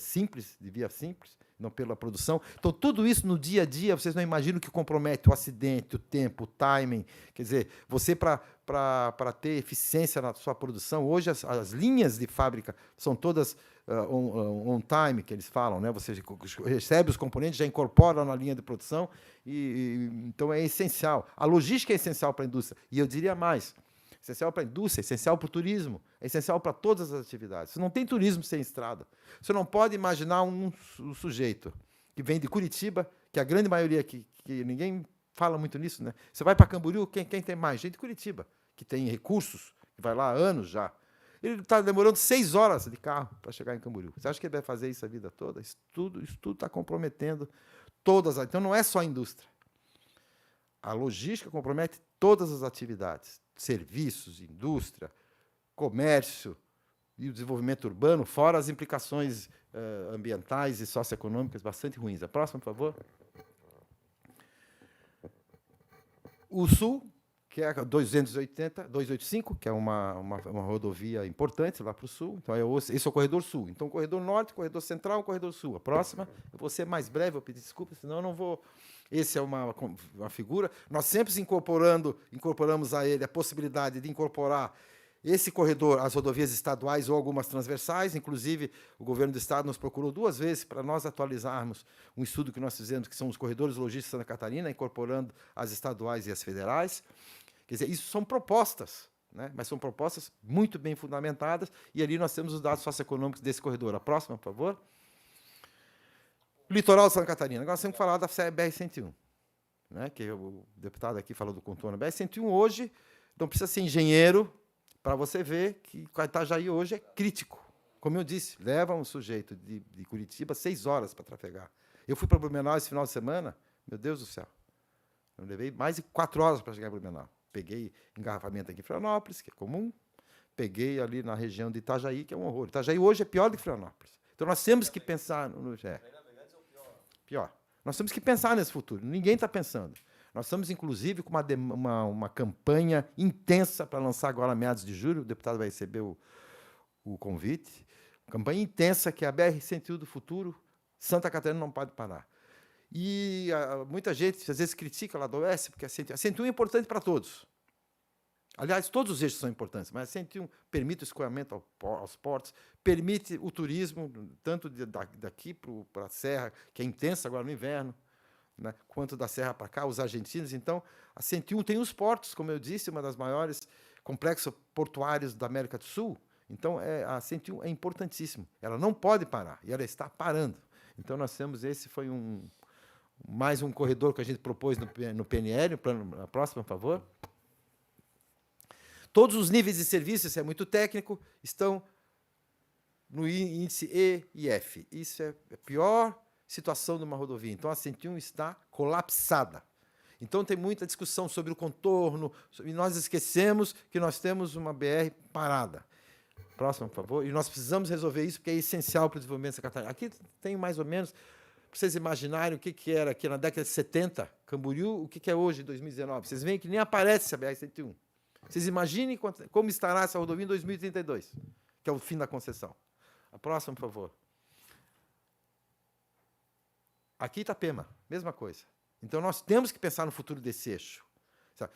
simples, de via simples, não pela produção. Então, tudo isso no dia a dia, vocês não imaginam que compromete o acidente, o tempo, o timing. Quer dizer, você, para ter eficiência na sua produção, hoje as linhas de fábrica são todas on time, que eles falam, né? Você recebe os componentes, já incorpora na linha de produção, então é essencial. A logística é essencial para a indústria. E eu diria mais, essencial para a indústria, essencial para o turismo, é essencial para todas as atividades. Você não tem turismo sem estrada. Você não pode imaginar um sujeito que vem de Curitiba, que a grande maioria, que ninguém fala muito nisso, né? Você vai para Camboriú, quem tem mais? Gente de Curitiba, que tem recursos, que vai lá há anos já. Ele está demorando 6 horas de carro para chegar em Camboriú. Você acha que ele vai fazer isso a vida toda? Isso tudo está comprometendo todas. Então, não é só a indústria. A logística compromete todas as atividades. Serviços, indústria, comércio e o desenvolvimento urbano, fora as implicações ambientais e socioeconômicas bastante ruins. A próxima, por favor. O Sul, que é a 285, que é uma rodovia importante lá para o sul. Então, esse é o corredor sul. Então, corredor norte, corredor central, corredor sul. A próxima, eu vou ser mais breve, eu pedi desculpa, senão eu não vou... Esse é uma figura. Nós sempre incorporamos a ele a possibilidade de incorporar esse corredor às rodovias estaduais ou algumas transversais. Inclusive, o governo do Estado nos procurou 2 vezes para nós atualizarmos um estudo que nós fizemos, que são os corredores logísticos de Santa Catarina, incorporando as estaduais e as federais. Quer dizer, isso são propostas, né? Mas são propostas muito bem fundamentadas, e ali nós temos os dados socioeconômicos desse corredor. A próxima, por favor. Litoral de Santa Catarina. Agora nós temos que falar da BR-101, né? Que o deputado aqui falou do contorno. A BR-101 hoje não precisa ser engenheiro para você ver que o Itajaí hoje é crítico. Como eu disse, leva um sujeito de Curitiba 6 horas para trafegar. Eu fui para Blumenau esse final de semana, meu Deus do céu, eu levei mais de 4 horas para chegar em Blumenau. Peguei engarrafamento aqui em Florianópolis, que é comum, peguei ali na região de Itajaí, que é um horror. Itajaí hoje é pior do que Florianópolis. Então nós temos que pensar pior. Nós temos que pensar nesse futuro. Ninguém está pensando. Nós estamos, inclusive, com uma campanha intensa para lançar agora, meados de julho. O deputado vai receber o convite. Campanha intensa, que é a BR-101 do futuro. Santa Catarina não pode parar. E muita gente, às vezes, critica lá do Oeste, porque a 101 é importante para todos. Aliás, todos os eixos são importantes, mas a 101 permite o escoamento aos portos, permite o turismo, tanto daqui para a Serra, que é intensa agora no inverno, né, quanto da Serra para cá, os argentinos. Então, a 101 tem os portos, como eu disse, uma das maiores complexos portuários da América do Sul. Então, a 101 é importantíssimo. Ela não pode parar, e ela está parando. Então, nós temos, esse foi mais um corredor que a gente propôs no PNL. A próxima, por favor. Todos os níveis de serviço, isso é muito técnico, estão no índice E e F. Isso é a pior situação de uma rodovia. Então, a 101 está colapsada. Então, tem muita discussão sobre o contorno, e nós esquecemos que nós temos uma BR parada. Próximo, por favor. E nós precisamos resolver isso, porque é essencial para o desenvolvimento de Santa Catarina. Aqui tem mais ou menos, para vocês imaginarem o que era aqui na década de 70, Camboriú, o que é hoje, em 2019. Vocês veem que nem aparece a BR-101. Vocês imaginem como estará essa rodovia em 2032, que é o fim da concessão. A próxima, por favor. Aqui Itapema, mesma coisa. Então, nós temos que pensar no futuro desse eixo. Sabe?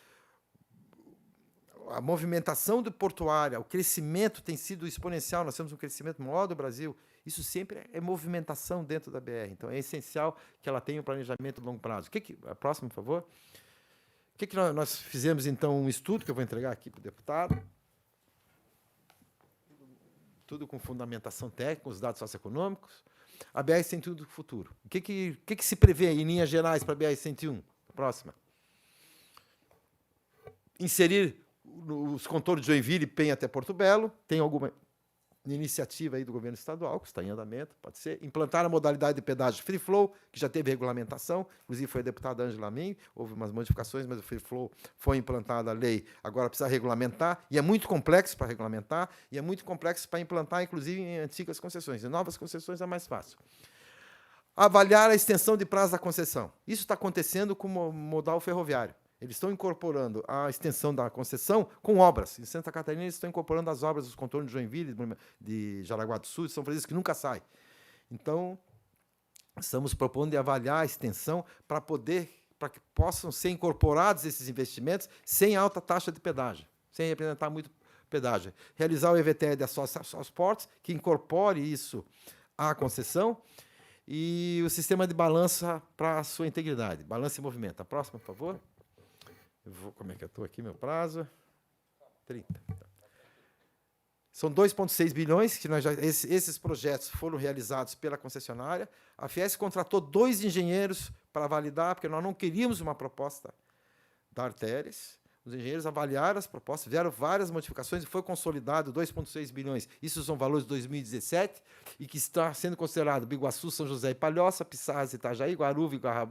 A movimentação do portuária, o crescimento tem sido exponencial, nós temos um crescimento maior do Brasil. Isso sempre é movimentação dentro da BR. Então, é essencial que ela tenha um planejamento de longo prazo. A próxima, por favor. O que nós fizemos, então, um estudo, que eu vou entregar aqui para o deputado. Tudo com fundamentação técnica, os dados socioeconômicos. A BR-101 do futuro. O que se prevê em linhas gerais para a BR-101? Próxima. Inserir os contornos de Joinville e Penha até Porto Belo. Tem alguma iniciativa aí do governo estadual, que está em andamento, pode ser. Implantar a modalidade de pedágio free flow, que já teve regulamentação, inclusive foi a deputada Ângela Amin, houve umas modificações, mas o free flow foi implantada a lei, agora precisa regulamentar, e é muito complexo para regulamentar, e é muito complexo para implantar, inclusive, em antigas concessões. Em novas concessões é mais fácil. Avaliar a extensão de prazo da concessão. Isso está acontecendo com o modal ferroviário. Eles estão incorporando a extensão da concessão com obras. Em Santa Catarina, eles estão incorporando as obras dos contornos de Joinville, de Jaraguá do Sul, São Francisco, que nunca saem. Então, estamos propondo de avaliar a extensão para que possam ser incorporados esses investimentos sem alta taxa de pedágio, sem representar muito pedágio. Realizar o EVTE de acesso aos portos, que incorpore isso à concessão, e o sistema de balança para a sua integridade. Balança e movimento. A próxima, por favor. Como é que eu estou aqui, meu prazo? 30. São 2,6 bilhões que esses projetos foram realizados pela concessionária. A Fiesc contratou 2 engenheiros para validar, porque nós não queríamos uma proposta da Artéres. Os engenheiros avaliaram as propostas, vieram várias modificações e foi consolidado 2,6 bilhões. Isso são valores de 2017 e que está sendo considerado Biguaçu, São José e Palhoça, Pissarras e Itajaí, Guaruva e Barra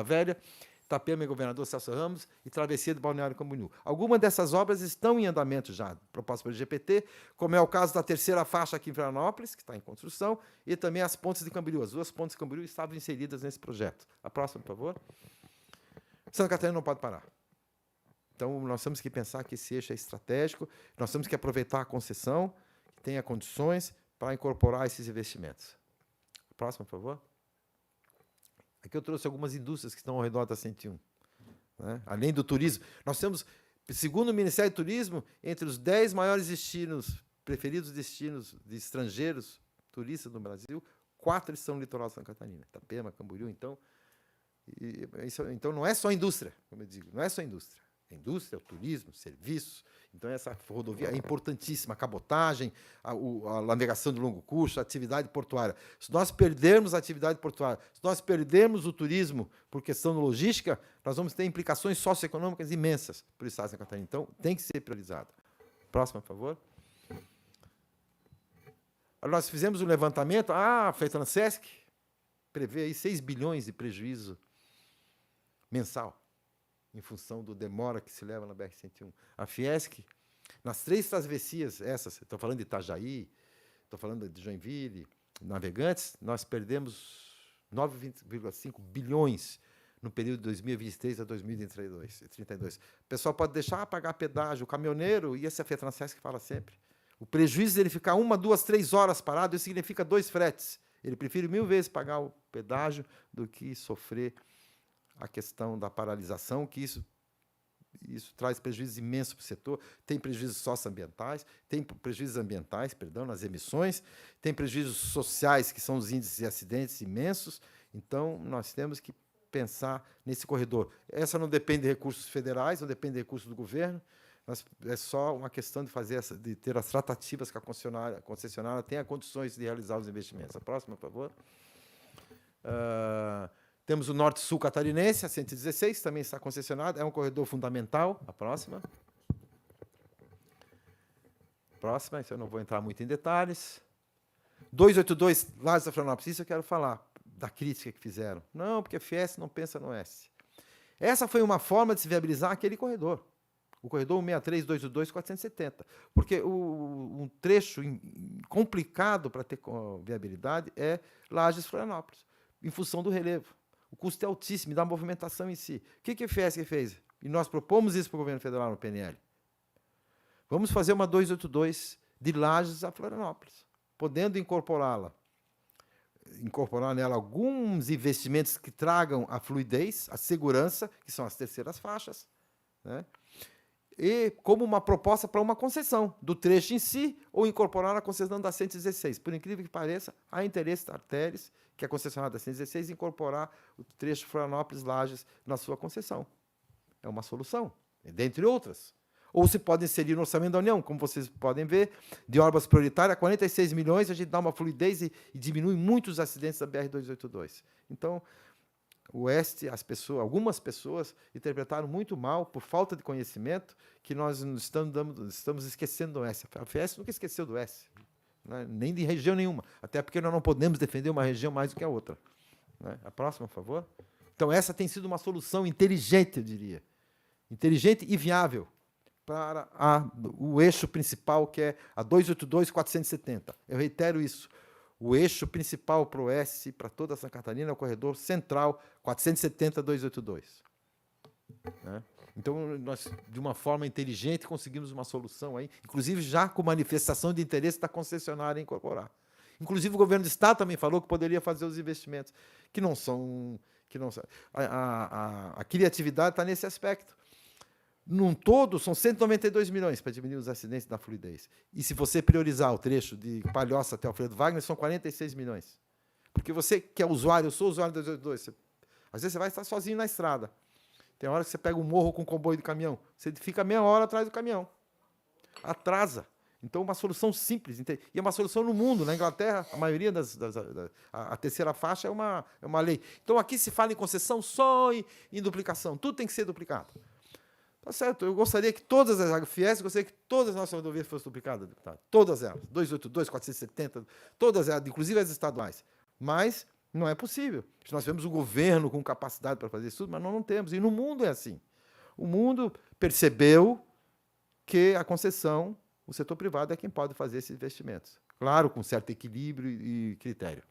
Velha, Itapema e Governador Celso Ramos e Travessia do Balneário Camboriú. Algumas dessas obras estão em andamento já, propostas pelo GPT, como é o caso da terceira faixa aqui em Florianópolis, que está em construção, e também as pontes de Camboriú. As 2 pontes de Camboriú estavam inseridas nesse projeto. A próxima, por favor. Santa Catarina não pode parar. Então, nós temos que pensar que esse eixo é estratégico, nós temos que aproveitar a concessão, que tenha condições para incorporar esses investimentos. A próxima, por favor. Aqui eu trouxe algumas indústrias que estão ao redor da 101. Né? Além do turismo, nós temos, segundo o Ministério do Turismo, entre os 10 maiores destinos, preferidos destinos de estrangeiros turistas no Brasil, 4 estão no litoral de Santa Catarina. Itapema, Camboriú, então. Então, não é só indústria, como eu digo, não é só indústria. A indústria, o turismo, serviços. Então, essa rodovia é importantíssima. A cabotagem, a navegação de longo curso, a atividade portuária. Se nós perdermos a atividade portuária, se nós perdermos o turismo por questão de logística, nós vamos ter implicações socioeconômicas imensas para o Estado de Santa Catarina. Então, tem que ser priorizado. Próxima, por favor. Nós fizemos um levantamento, feito na SESC, prevê aí 6 bilhões de prejuízo mensal, em função do demora que se leva na BR-101. A Fiesc, nas 3 travessias, estou falando de Itajaí, estou falando de Joinville, Navegantes, nós perdemos 9,5 bilhões no período de 2023 a 2032. O pessoal pode deixar pagar pedágio, o caminhoneiro, e esse é a FETRANSESC que fala sempre. O prejuízo dele ficar 1, 2, 3 horas parado, isso significa 2 fretes. Ele prefere 1000 vezes pagar o pedágio do que sofrer a questão da paralisação, que isso traz prejuízos imensos para o setor. Tem prejuízos socioambientais, tem prejuízos ambientais, nas emissões, tem prejuízos sociais, que são os índices de acidentes imensos. Então, nós temos que pensar nesse corredor. Essa não depende de recursos federais, não depende de recursos do governo, é só uma questão de ter as tratativas que a concessionária tenha condições de realizar os investimentos. A próxima, por favor. Temos o Norte-Sul catarinense, a 116, também está concessionado, é um corredor fundamental. A próxima. Próxima, isso eu não vou entrar muito em detalhes. 282, Lajes da Florianópolis, isso eu quero falar, da crítica que fizeram. Não, porque a Fiesc não pensa no S. Essa foi uma forma de se viabilizar aquele corredor. O corredor 163, 282, 470. Porque um trecho complicado para ter viabilidade é Lages-Florianópolis, em função do relevo. O custo é altíssimo, da movimentação em si. O que a Fiesc fez? E nós propomos isso para o governo federal no PNL. Vamos fazer uma 282 de Lages a Florianópolis, podendo incorporar nela alguns investimentos que tragam a fluidez, a segurança, que são as terceiras faixas, né? E como uma proposta para uma concessão do trecho em si, ou incorporar a concessão da 116. Por incrível que pareça, há interesse da Arteres, que é a concessionária da 116, incorporar o trecho Florianópolis-Lages na sua concessão. É uma solução, dentre outras. Ou se pode inserir no orçamento da União, como vocês podem ver, de obras prioritárias, 46 milhões, a gente dá uma fluidez e diminui muito os acidentes da BR-282. Então, o Oeste, algumas pessoas interpretaram muito mal, por falta de conhecimento, que nós estamos esquecendo do Oeste. A Fiesc nunca esqueceu do Oeste, né? Nem de região nenhuma, até porque nós não podemos defender uma região mais do que a outra, né? A próxima, por favor. Então, essa tem sido uma solução inteligente, eu diria. Inteligente e viável para o eixo principal, que é a 282 470. Eu reitero isso. O eixo principal para o Oeste, para toda Santa Catarina, é o corredor central 470-282. Né? Então, nós, de uma forma inteligente, conseguimos uma solução aí, inclusive já com manifestação de interesse da concessionária em incorporar. Inclusive, o governo do Estado também falou que poderia fazer os investimentos, que não são... A criatividade está nesse aspecto. Num todo, são 192 milhões para diminuir os acidentes da fluidez. E se você priorizar o trecho de Palhoça até Alfredo Wagner, são 46 milhões. Porque você que é usuário, eu sou usuário da 282, às vezes você vai estar sozinho na estrada. Tem hora que você pega um morro com um comboio de caminhão, você fica meia hora atrás do caminhão. Atrasa. Então, uma solução simples. E é uma solução no mundo. Na Inglaterra, a maioria a terceira faixa é uma lei. Então, aqui se fala em concessão só em duplicação. Tudo tem que ser duplicado. Tá certo, eu gostaria que todas as Fiesc, gostaria que todas as nossas rodovias fossem duplicadas, deputado. Todas elas. 282, 470, todas elas, inclusive as estaduais. Mas não é possível. Nós temos um governo com capacidade para fazer isso tudo, mas nós não temos. E no mundo é assim. O mundo percebeu que a concessão, o setor privado é quem pode fazer esses investimentos. Claro, com certo equilíbrio e critério.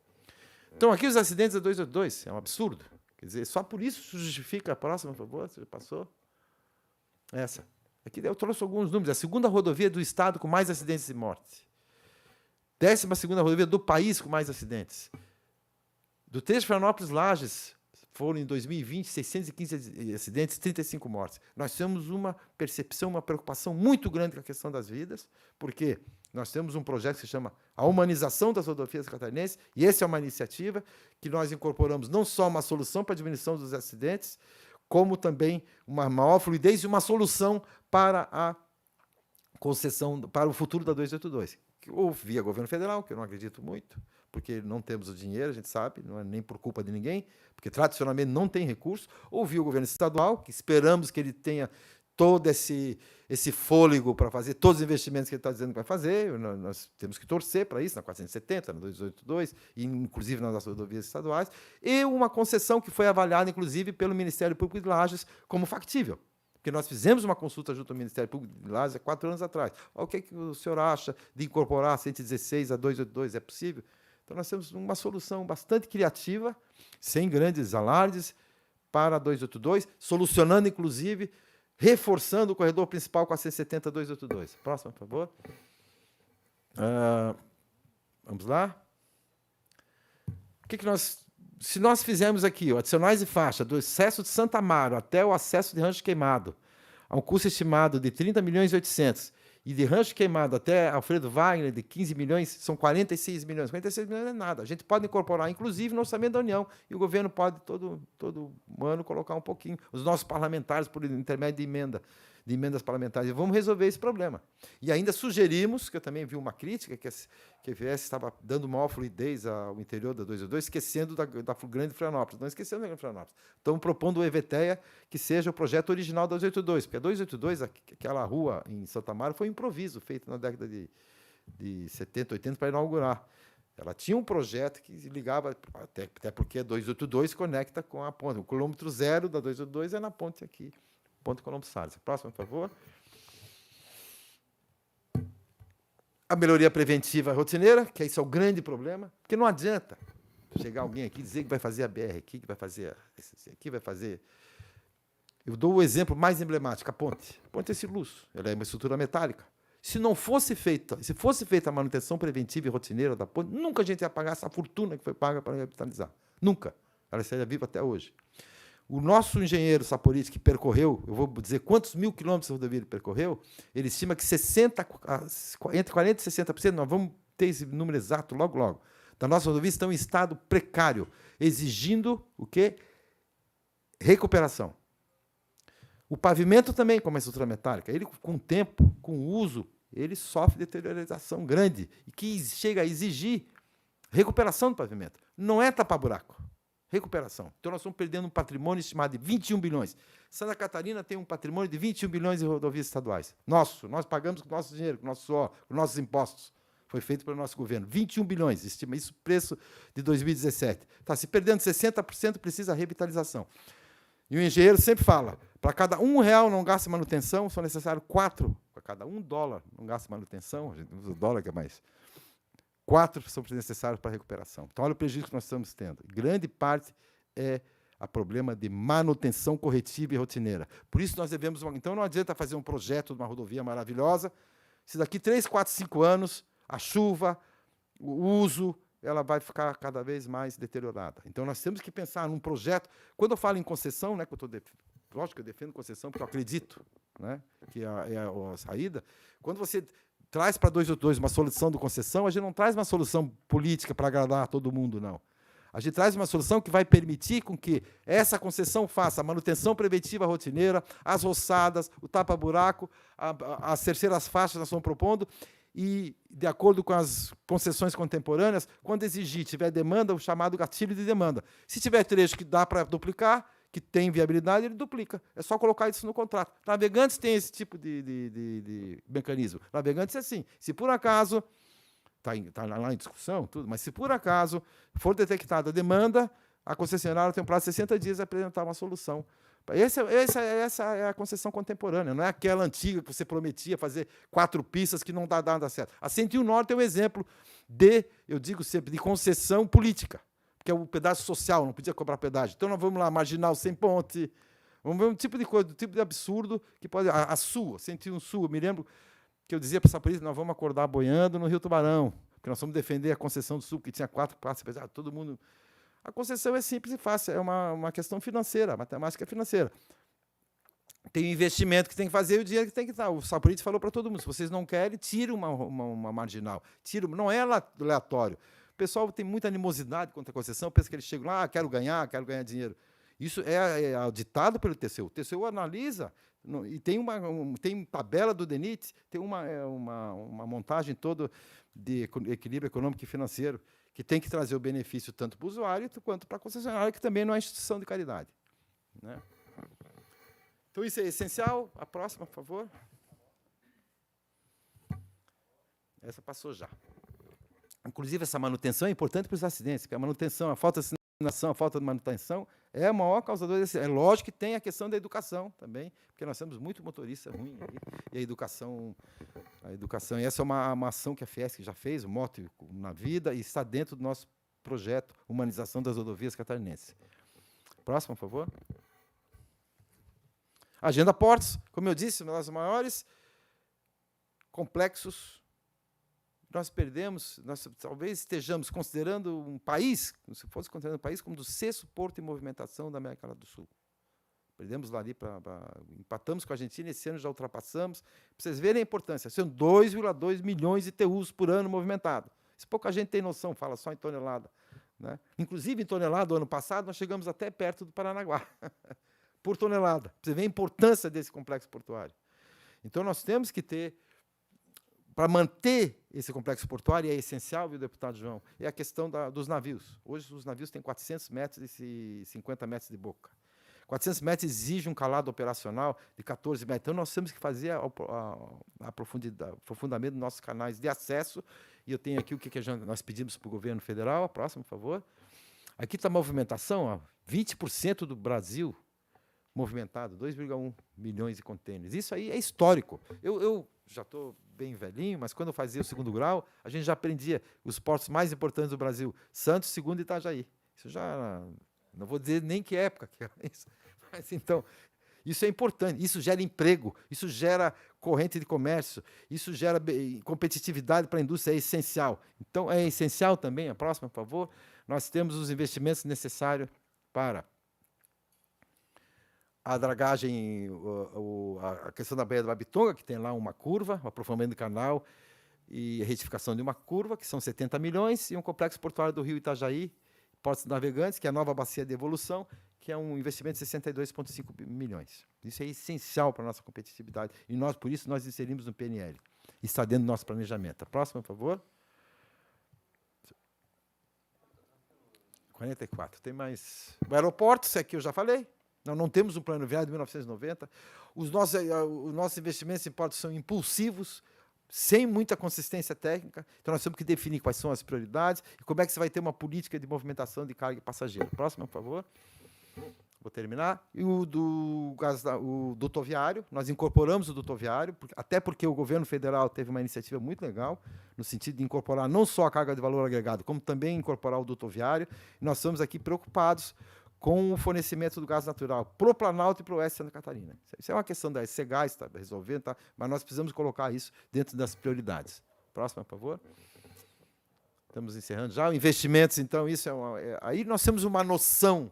Então, aqui os acidentes da 282, é um absurdo. Quer dizer, só por isso justifica a próxima, por favor, você passou? Essa. Aqui eu trouxe alguns números. A segunda rodovia do estado com mais acidentes e mortes. 12ª rodovia do país com mais acidentes. Do trecho Florianópolis-Lages, foram em 2020 615 acidentes, 35 mortes. Nós temos uma percepção, uma preocupação muito grande com a questão das vidas, porque nós temos um projeto que se chama A Humanização das Rodovias Catarinenses, e essa é uma iniciativa que nós incorporamos não só uma solução para a diminuição dos acidentes, como também uma maior fluidez e uma solução para a concessão, para o futuro da 282. Ou via governo federal, que eu não acredito muito, porque não temos o dinheiro, a gente sabe, não é nem por culpa de ninguém, porque tradicionalmente não tem recurso, ou via o governo estadual, que esperamos que ele tenha todo esse fôlego para fazer todos os investimentos que ele está dizendo que vai fazer. Nós temos que torcer para isso, na 470, na 282, e inclusive nas rodovias estaduais, e uma concessão que foi avaliada, inclusive, pelo Ministério Público de Lages como factível. Porque nós fizemos uma consulta junto ao Ministério Público de Lages há 4 anos atrás. O que o senhor acha de incorporar a 116 a 282? É possível? Então, nós temos uma solução bastante criativa, sem grandes alardes, para a 282, solucionando, inclusive, reforçando o corredor principal com a 170-282. Próximo, por favor. Vamos lá. O que nós... Se nós fizermos aqui, adicionais de faixa, do acesso de Santa Amaro até o acesso de Rancho Queimado, a um custo estimado de 30 milhões e 800, e de Rancho Queimado até Alfredo Wagner, de 15 milhões, são 46 milhões. 46 milhões não é nada. A gente pode incorporar, inclusive, no orçamento da União, e o governo pode, todo ano, colocar um pouquinho. Os nossos parlamentares, por intermédio de emendas parlamentares, vamos resolver esse problema. E ainda sugerimos, que eu também vi uma crítica, que a Fiesc estava dando maior fluidez ao interior da 282, esquecendo da Grande Florianópolis. Não esquecendo da Grande Florianópolis. Estamos propondo o EVTEA que seja o projeto original da 282, porque a 282, aquela rua em Santa Amaro, foi um improviso, feito na década de 70, 80, para inaugurar. Ela tinha um projeto que ligava, até porque a 282 conecta com a ponte. O quilômetro zero da 282 é na ponte aqui. Ponto Colombo Salles. Próximo, por favor. A melhoria preventiva rotineira, que esse é o grande problema, porque não adianta chegar alguém aqui e dizer que vai fazer a BR aqui, que vai fazer aqui, vai fazer... Eu dou o exemplo mais emblemático, a ponte. A ponte é esse luxo, ela é uma estrutura metálica. Se fosse feita a manutenção preventiva e rotineira da ponte, nunca a gente ia pagar essa fortuna que foi paga para revitalizar. Nunca. Ela estaria viva até hoje. O nosso engenheiro Saporiti, que percorreu, eu vou dizer quantos mil quilômetros de rodovia ele percorreu, ele estima que entre 40% e 60%, nós vamos ter esse número exato logo, logo, da nossa rodovia estão em estado precário, exigindo o quê? Recuperação. O pavimento também, como a estrutura metálica, ele, com o tempo, com o uso, ele sofre deterioração grande, e que chega a exigir recuperação do pavimento. Não é tapar buraco. Recuperação. Então, nós estamos perdendo um patrimônio estimado de 21 bilhões. Santa Catarina tem um patrimônio de 21 bilhões em rodovias estaduais. Nós pagamos com o nosso dinheiro, com o nosso suor, com os nossos impostos. Foi feito pelo nosso governo. 21 bilhões, estima isso preço de 2017. Está se perdendo 60%, precisa revitalização. E o engenheiro sempre fala, para cada R$1 não gasta manutenção, são necessários 4. Para cada $1 não gasta manutenção, a gente usa o dólar que é mais... 4 são necessários para a recuperação. Então, olha o prejuízo que nós estamos tendo. Grande parte é o problema de manutenção corretiva e rotineira. Por isso, nós devemos... Então, não adianta fazer um projeto de uma rodovia maravilhosa, se daqui 3, 4, 5 anos, a chuva, o uso, ela vai ficar cada vez mais deteriorada. Então, nós temos que pensar num projeto... Quando eu falo em concessão, né, lógico que eu defendo concessão, porque eu acredito, né, que é a saída. Quando você... traz para 282 uma solução de concessão, a gente não traz uma solução política para agradar a todo mundo, não. A gente traz uma solução que vai permitir com que essa concessão faça a manutenção preventiva rotineira, as roçadas, o tapa-buraco, as terceiras faixas que nós estamos propondo, e, de acordo com as concessões contemporâneas, quando exigir, tiver demanda, o chamado gatilho de demanda. Se tiver trecho que dá para duplicar, que tem viabilidade, ele duplica. É só colocar isso no contrato. Navegantes têm esse tipo de mecanismo. Navegantes é assim. Se por acaso, está lá em discussão, tudo, mas se por acaso for detectada a demanda, a concessionária tem um prazo de 60 dias para apresentar uma solução. Essa é a concessão contemporânea, não é aquela antiga que você prometia fazer 4 pistas que não dá nada certo. A 101 Norte é um exemplo eu digo sempre, de concessão política, que é o pedágio social, não podia cobrar pedágio. Então, nós vamos lá, marginal sem ponte, vamos ver um tipo de coisa, um tipo de absurdo que pode... A Sul, 101 Sul, eu me lembro que eu dizia para essa polícia, nós vamos acordar boiando no Rio Tubarão, porque nós vamos defender a concessão do Sul, que tinha 4 passos, todo mundo... A concessão é simples e fácil, é uma questão financeira, a matemática é financeira. Tem um investimento que tem que fazer e o dinheiro que tem que estar. O Saporiti falou para todo mundo, se vocês não querem, tire uma marginal. Não é aleatório. O pessoal tem muita animosidade contra a concessão, pensa que eles chegam lá, quero ganhar dinheiro. Isso é auditado pelo TCU. O TCU analisa, e tem tabela do DENIT, tem uma montagem toda de equilíbrio econômico e financeiro, que tem que trazer o benefício tanto para o usuário quanto para a concessionária, que também não é instituição de caridade. Né? Então, isso é essencial. A próxima, por favor. Essa passou já. Inclusive, essa manutenção é importante para os acidentes, porque a manutenção, a falta de sinalização, a falta de manutenção é a maior causadora desse. É lógico que tem a questão da educação também, porque nós temos muito motorista ruim aí, e a educação, e essa é uma ação que a Fiesc já fez, o Moto na Vida, e está dentro do nosso projeto Humanização das Rodovias Catarinenses. Próximo, por favor. Agenda Portos, como eu disse, uma das maiores complexos. Nós perdemos, nós talvez estejamos considerando um país, se fosse considerando um país, como do 6º porto em movimentação da América do Sul. Perdemos lá ali, empatamos com a Argentina, esse ano já ultrapassamos. Para vocês verem a importância, são 2,2 milhões de TUs por ano movimentados. Isso pouca gente tem noção, fala só em tonelada. Né? Inclusive, em tonelada, ano passado, nós chegamos até perto do Paranaguá, por tonelada. Você vê a importância desse complexo portuário. Então, nós temos que ter, para manter esse complexo portuário, é essencial, viu, deputado João, é a questão dos navios. Hoje, os navios têm 400 metros e 50 metros de boca. 400 metros exige um calado operacional de 14 metros. Então, nós temos que fazer aprofundamento dos nossos canais de acesso. E eu tenho aqui o que nós pedimos para o governo federal. A próxima, por favor. Aqui está a movimentação, ó, 20% do Brasil movimentado, 2,1 milhões de contêineres. Isso aí é histórico. Eu já estou bem velhinho, mas quando eu fazia o segundo grau, a gente já aprendia os portos mais importantes do Brasil, Santos, Segundo e Itajaí. Isso já, não vou dizer nem que época que era isso, mas então, isso é importante, isso gera emprego, isso gera corrente de comércio, isso gera competitividade para a indústria, é essencial. Então, é essencial também, a próxima, por favor, nós temos os investimentos necessários para a dragagem, a questão da Baía do Babitonga, que tem lá uma curva, o aprofundamento do canal e a retificação de uma curva, que são 70 milhões, e um complexo portuário do Rio Itajaí, Portos Navegantes, que é a nova bacia de evolução, que é um investimento de 62,5 milhões. Isso é essencial para a nossa competitividade, e nós, por isso, nós inserimos no PNL. Está dentro do nosso planejamento. A próxima, por favor. 44. Tem mais. O aeroporto, isso aqui eu já falei. Nós não temos um plano viário de 1990. Os nossos investimentos em portos são impulsivos, sem muita consistência técnica. Então, nós temos que definir quais são as prioridades e como é que você vai ter uma política de movimentação de carga e passageiro. Próximo, por favor. Vou terminar. E o dutoviário, nós incorporamos o dutoviário, até porque o governo federal teve uma iniciativa muito legal, no sentido de incorporar não só a carga de valor agregado, como também incorporar o dutoviário. E nós estamos aqui preocupados com o fornecimento do gás natural para o Planalto e para o Oeste de Santa Catarina. Isso é uma questão da SC Gás, está resolvendo, tá? Mas nós precisamos colocar isso dentro das prioridades. Próxima, por favor. Estamos encerrando já. Investimentos, então, isso aí nós temos uma noção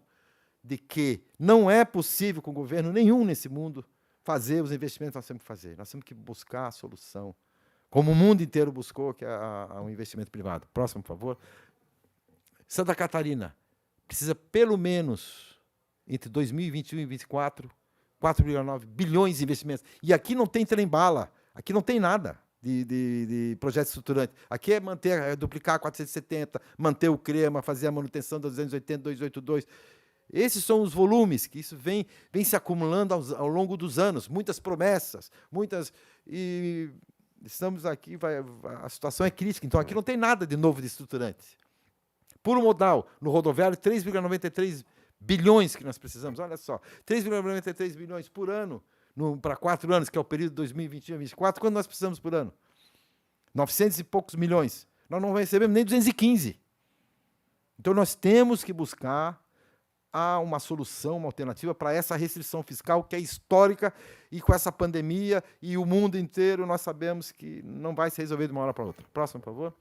de que não é possível com governo nenhum nesse mundo fazer os investimentos que nós temos que fazer. Nós temos que buscar a solução, como o mundo inteiro buscou, que é um investimento privado. Próximo, por favor. Santa Catarina precisa, pelo menos, entre 2021 e 2024, 4,9 bilhões de investimentos. E aqui não tem trem-bala, aqui não tem nada de projeto estruturante. Aqui é duplicar a 470, manter o CREMA, fazer a manutenção da 280, 282. Esses são os volumes que isso vem se acumulando ao longo dos anos. Muitas promessas, e estamos aqui, a situação é crítica. Então, aqui não tem nada de novo de estruturante. Puro modal, no rodoviário, 3,93 bilhões que nós precisamos. Olha só, 3,93 bilhões por ano, para 4 anos, que é o período de 2021 a 2024. Quanto nós precisamos por ano? 900 e poucos milhões. Nós não recebemos nem 215. Então, nós temos que buscar uma solução, uma alternativa para essa restrição fiscal que é histórica, e com essa pandemia e o mundo inteiro, nós sabemos que não vai se resolver de uma hora para outra. Próximo, por favor.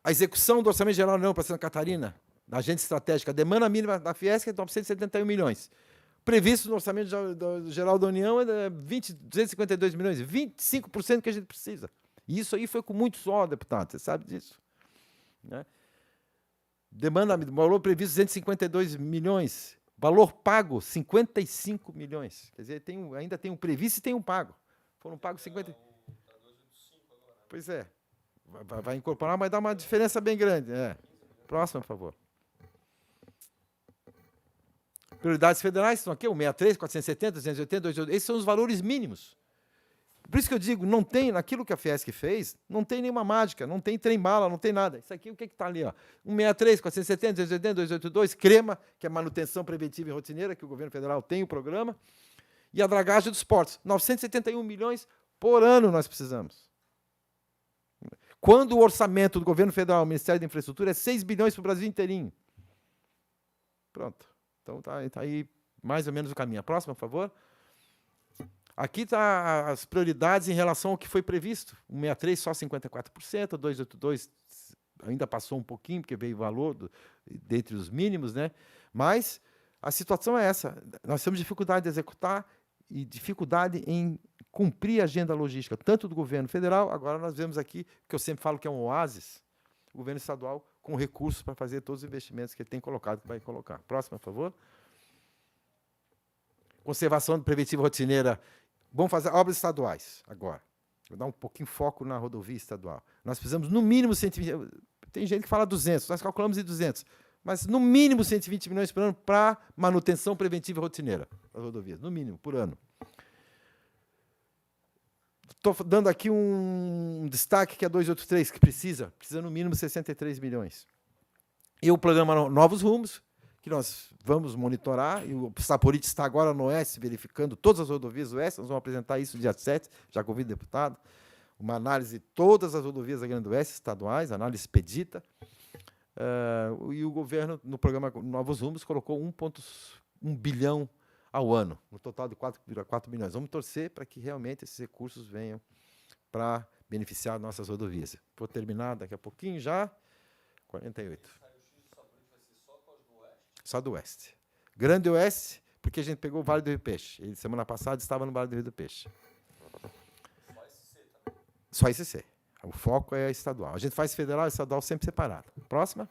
A execução do Orçamento Geral da União para Santa Catarina, da agenda estratégica, a demanda mínima da Fiesc é de 971 milhões. Previsto no Orçamento Geral da União é 252 milhões, 25% que a gente precisa. E isso aí foi com muito suor, deputado, você sabe disso. Né? Demanda, valor previsto 252 milhões, valor pago 55 milhões. Quer dizer, ainda tem um previsto e tem um pago. Foram pagos 50. Pois é. Vai incorporar, mas dá uma diferença bem grande. Próximo, por favor. Prioridades federais estão aqui, o 63, 470, 280, 280. Esses são os valores mínimos. Por isso que eu digo, não tem, naquilo que a Fiesc fez, não tem nenhuma mágica, não tem trem-bala, não tem nada. Isso aqui, o que está ali? Ó? 163, 470, 280, 282, CREMA, que é manutenção preventiva e rotineira, que o governo federal tem o programa, e a dragagem dos portos. 971 milhões por ano nós precisamos. Quando o orçamento do governo federal, o Ministério da Infraestrutura, é 6 bilhões para o Brasil inteirinho. Pronto. Então, tá aí mais ou menos o caminho. A próxima, por favor. Aqui está as prioridades em relação ao que foi previsto. 163 só 54%, 282 ainda passou um pouquinho, porque veio o valor dentre os mínimos, né? Mas a situação é essa. Nós temos dificuldade de executar e dificuldade em cumprir a agenda logística, tanto do governo federal, agora nós vemos aqui, que eu sempre falo que é um oásis, o governo estadual com recursos para fazer todos os investimentos que ele tem colocado, que vai colocar. Próxima, por favor. Conservação preventiva rotineira. Vamos fazer obras estaduais agora. Vou dar um pouquinho de foco na rodovia estadual. Nós precisamos, no mínimo, 120... Tem gente que fala 200, nós calculamos em 200. Mas, no mínimo, 120 milhões por ano para manutenção preventiva rotineira das rodovias. No mínimo, por ano. Estou dando aqui um destaque que é 283, que precisa no mínimo 63 milhões. E o programa Novos Rumos, que nós vamos monitorar, e o Saporite está agora no Oeste, verificando todas as rodovias do Oeste, nós vamos apresentar isso dia 7, já convido o deputado, uma análise de todas as rodovias da Grande Oeste, estaduais, análise expedita, e o governo, no programa Novos Rumos, colocou 1,1 bilhão ao ano, no total de 4,4 bilhões. Vamos torcer para que realmente esses recursos venham para beneficiar nossas rodovias. Vou terminar daqui a pouquinho já, 48. Só do Oeste. Grande Oeste, porque a gente pegou o Vale do Rio Peixe. Ele, semana passada, estava no Vale do Rio do Peixe. Só ICC. O foco é estadual. A gente faz federal e estadual sempre separado. Próxima.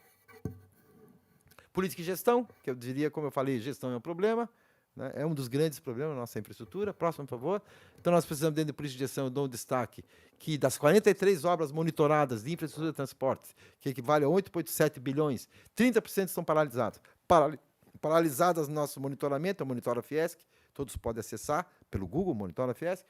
Política e gestão, que eu diria, como eu falei, gestão é um problema, né? É um dos grandes problemas da nossa infraestrutura. Próximo, por favor. Então, nós precisamos, dentro de política de gestão, eu dou um destaque que das 43 obras monitoradas de infraestrutura de transporte, que equivale a 8,7 bilhões, 30% estão paralisadas. Paralisadas no nosso monitoramento, é o Monitora Fiesc, todos podem acessar pelo Google, Monitora Fiesc.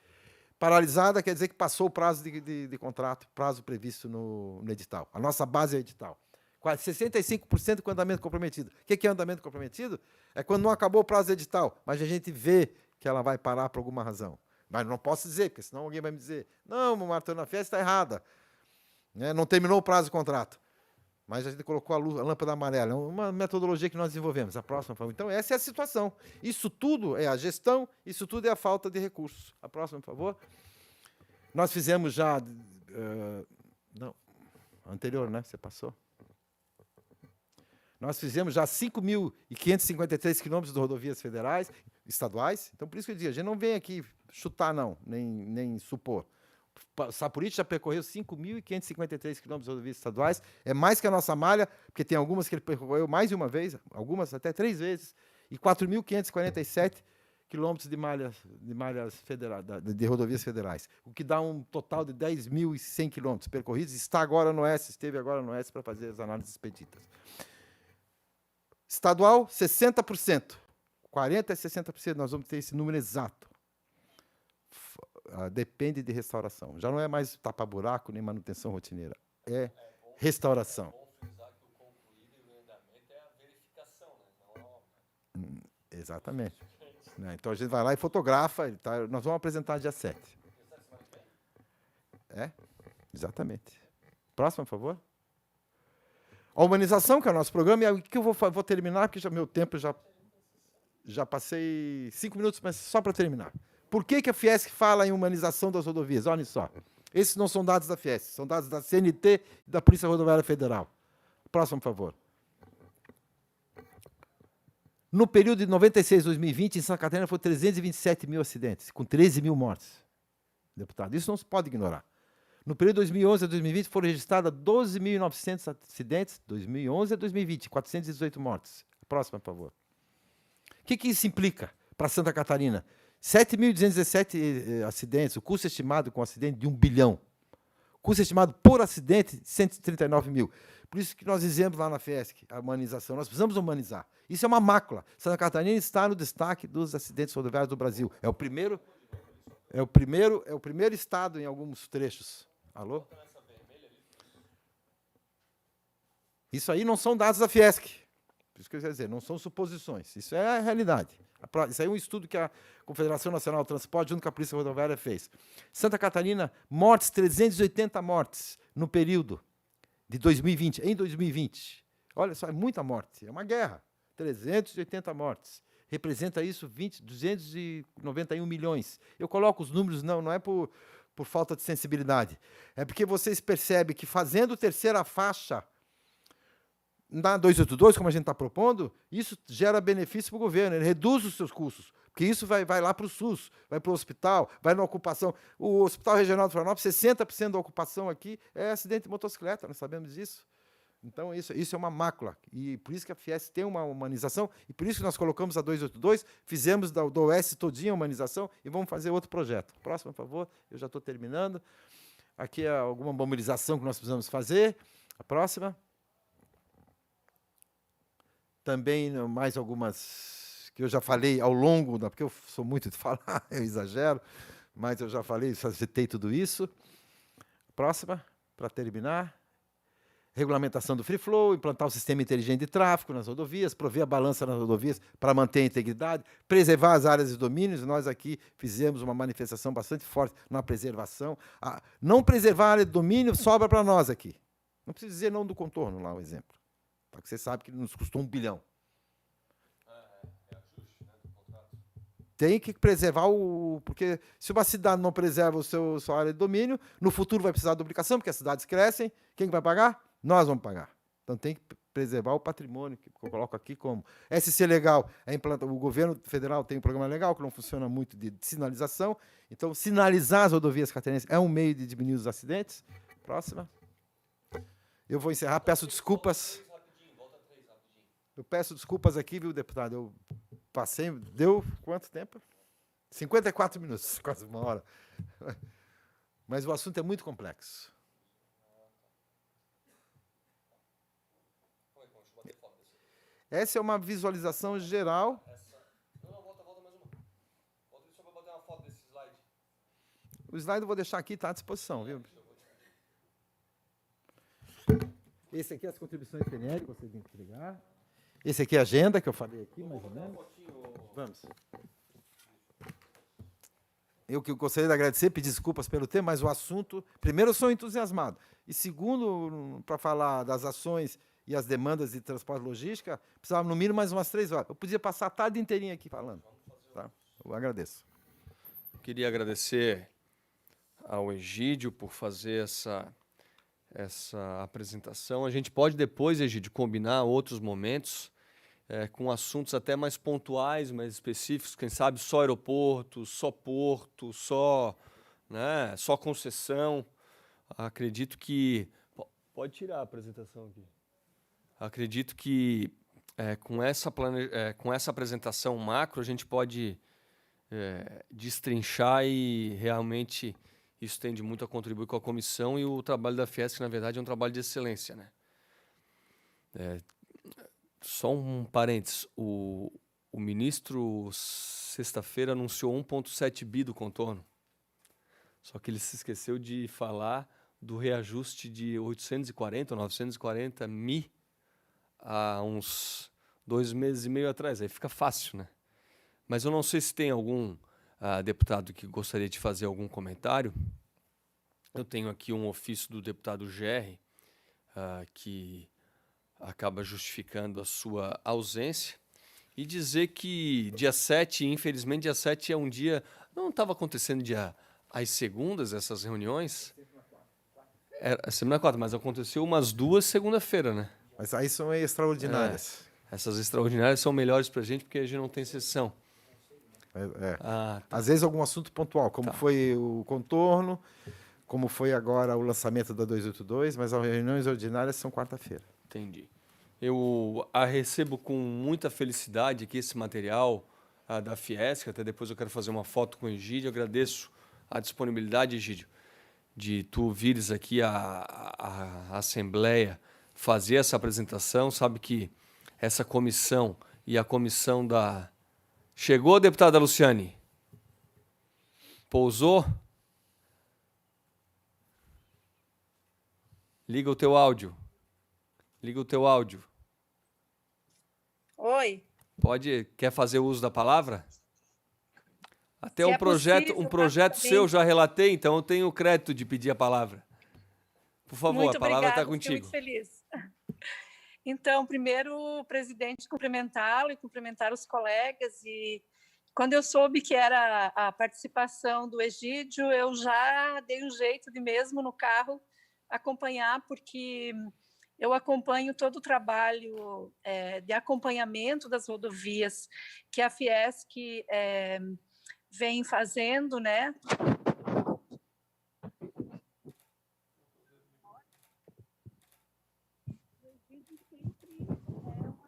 Paralisada quer dizer que passou o prazo de contrato, prazo previsto no edital. A nossa base é edital. Quase 65% com andamento comprometido. O que é andamento comprometido? É quando não acabou o prazo do edital, mas a gente vê que ela vai parar por alguma razão. Mas não posso dizer, porque senão alguém vai me dizer, não, o Monitora Fiesc está errada. Né? Não terminou o prazo do contrato. Mas a gente colocou a lâmpada amarela. É uma metodologia que nós desenvolvemos. A próxima, por favor. Então, essa é a situação. Isso tudo é a gestão, isso tudo é a falta de recursos. A próxima, por favor. Nós fizemos já... não, anterior, né? Você passou. Nós fizemos já 5.553 quilômetros de rodovias federais, estaduais. Então, por isso que eu digo, a gente não vem aqui chutar, não, nem supor. Saporite já percorreu 5.553 quilômetros de rodovias estaduais, é mais que a nossa malha, porque tem algumas que ele percorreu mais de uma vez, algumas até 3 vezes, e 4.547 quilômetros de malhas federais, de rodovias federais, o que dá um total de 10.100 quilômetros percorridos. Está agora no Oeste, esteve agora no Oeste para fazer as análises expeditas. Estadual, 60%. 40% a 60%, nós vamos ter esse número exato. Depende de restauração. Já não é mais tapa-buraco nem manutenção rotineira. É restauração. É bom frisar que o concluído e o andamento é a verificação, né? Não a obra. Exatamente. Então a gente vai lá e fotografa. Nós vamos apresentar dia 7. Exatamente. Próximo, por favor. A humanização, que é o nosso programa, e o que eu vou terminar, porque meu tempo já passei 5 minutos, mas só para terminar. Por que a Fiesc fala em humanização das rodovias? Olha só. Esses não são dados da Fiesc, são dados da CNT e da Polícia Rodoviária Federal. Próximo, por favor. No período de 96 a 2020, em Santa Catarina, foram 327 mil acidentes, com 13 mil mortes. Deputado, isso não se pode ignorar. No período de 2011 a 2020, foram registrados 12.900 acidentes, 2011 a 2020, 418 mortes. Próxima, por favor. O que isso implica para Santa Catarina? 7.217 acidentes, o custo estimado com acidente de 1 bilhão. Custo estimado por acidente, 139 mil. Por isso que nós dizemos lá na Fiesc, a humanização, nós precisamos humanizar. Isso é uma mácula. Santa Catarina está no destaque dos acidentes rodoviários do Brasil. É o primeiro estado em alguns trechos. Alô? Isso aí não são dados da Fiesc. Por isso que eu quero dizer, não são suposições. Isso é a realidade. Isso aí é um estudo que a Confederação Nacional do Transporte, junto com a Polícia Rodoviária, fez. Santa Catarina, 380 mortes no período de 2020, em 2020. Olha só, é muita morte, é uma guerra. 380 mortes. Representa isso 291 milhões. Eu coloco os números, não é por falta de sensibilidade. É porque vocês percebem que fazendo terceira faixa na 282, como a gente está propondo, isso gera benefício para o governo, ele reduz os seus custos, porque isso vai lá para o SUS, vai para o hospital, vai na ocupação. O Hospital Regional de Florianópolis, 60% da ocupação aqui é acidente de motocicleta, nós sabemos disso. Então, isso é uma mácula, e por isso que a Fiesc tem uma humanização, e por isso que nós colocamos a 282, fizemos do Oeste todinha a humanização, e vamos fazer outro projeto. Próximo, por favor, eu já estou terminando. Aqui é alguma mobilização que nós precisamos fazer. A próxima. Também mais algumas que eu já falei ao longo, porque eu sou muito de falar, eu exagero, mas eu já falei, citei tudo isso. Próxima, para terminar. regulamentação do free flow, implantar o sistema inteligente de tráfego nas rodovias, prover a balança nas rodovias para manter a integridade, preservar as áreas de domínios. Nós aqui fizemos uma manifestação bastante forte na preservação. Não preservar a área de domínio sobra para nós aqui. Não preciso dizer não do contorno lá, o exemplo. Porque você sabe que nos custou 1 bilhão. Tem que preservar o... Porque se uma cidade não preserva sua área de domínio, no futuro vai precisar de duplicação, porque as cidades crescem. Quem vai pagar? Nós vamos pagar. Então tem que preservar o patrimônio, que eu coloco aqui como... SC Legal, o governo federal tem um programa legal, que não funciona muito de sinalização. Então, sinalizar as rodovias catarinenses é um meio de diminuir os acidentes. Próxima. Eu vou encerrar, peço desculpas. Eu peço desculpas aqui, viu, deputado? Eu passei, deu quanto tempo? 54 minutos, quase uma hora. Mas o assunto é muito complexo. Essa é uma visualização geral. Não, volta mais uma. Volta só para bater uma foto desse slide. O slide eu vou deixar aqui, está à disposição, viu? Esse aqui é as contribuições PNL que vocês têm que entregar. Esse aqui é a agenda que eu falei aqui, mais ou menos. Vamos. Eu que gostaria de agradecer, pedir desculpas pelo tempo, mas o assunto... Primeiro, eu sou entusiasmado. E segundo, para falar das ações e as demandas de transporte e logística, precisava no mínimo mais umas 3 horas. Eu podia passar a tarde inteirinha aqui falando. Tá? Eu agradeço. Queria agradecer ao Egídio por fazer essa apresentação. A gente pode depois, Egídio, combinar outros momentos com assuntos até mais pontuais, mais específicos, quem sabe só aeroporto, só porto, só concessão. Acredito que... Pode tirar a apresentação aqui. Acredito que com essa apresentação macro a gente pode destrinchar e realmente isso tende muito a contribuir com a comissão e o trabalho da Fiesc, na verdade, é um trabalho de excelência, né? Só um parênteses, o ministro, sexta-feira, anunciou 1,7 bi do contorno. Só que ele se esqueceu de falar do reajuste de 840 ou 940 mil há uns 2 meses e meio atrás. Aí fica fácil, né? Mas eu não sei se tem algum deputado que gostaria de fazer algum comentário. Eu tenho aqui um ofício do deputado Gerry, que acaba justificando a sua ausência, e dizer que dia 7, infelizmente, dia 7 é um dia... Não estava acontecendo às segundas, essas reuniões? Era semana 4, mas aconteceu umas 2 segunda-feira, né? Mas aí são extraordinárias. Essas extraordinárias são melhores para a gente, porque a gente não tem sessão. Tá. Às vezes algum assunto pontual, como foi o contorno, como foi agora o lançamento da 282, mas as reuniões ordinárias são quarta-feira. Entendi. Eu recebo com muita felicidade aqui esse material da Fiesc, até depois eu quero fazer uma foto com o Egídio. Eu agradeço a disponibilidade, Egídio, de tu vires aqui à Assembleia fazer essa apresentação. Sabe que essa comissão e a comissão da... Chegou, deputada Luciane? Pousou? Liga o teu áudio. Liga o teu áudio. Oi. Quer fazer uso da palavra? Até Se um é projeto, possível, um projeto seu eu já relatei, então eu tenho o crédito de pedir a palavra. Por favor, muito a palavra está obrigada, contigo. Fico muito feliz. Então, primeiro, presidente, cumprimentá-lo e cumprimentar os colegas. E quando eu soube que era a participação do Egídio, eu já dei um jeito de mesmo no carro acompanhar, porque eu acompanho todo o trabalho de acompanhamento das rodovias que a Fiesc vem fazendo, né?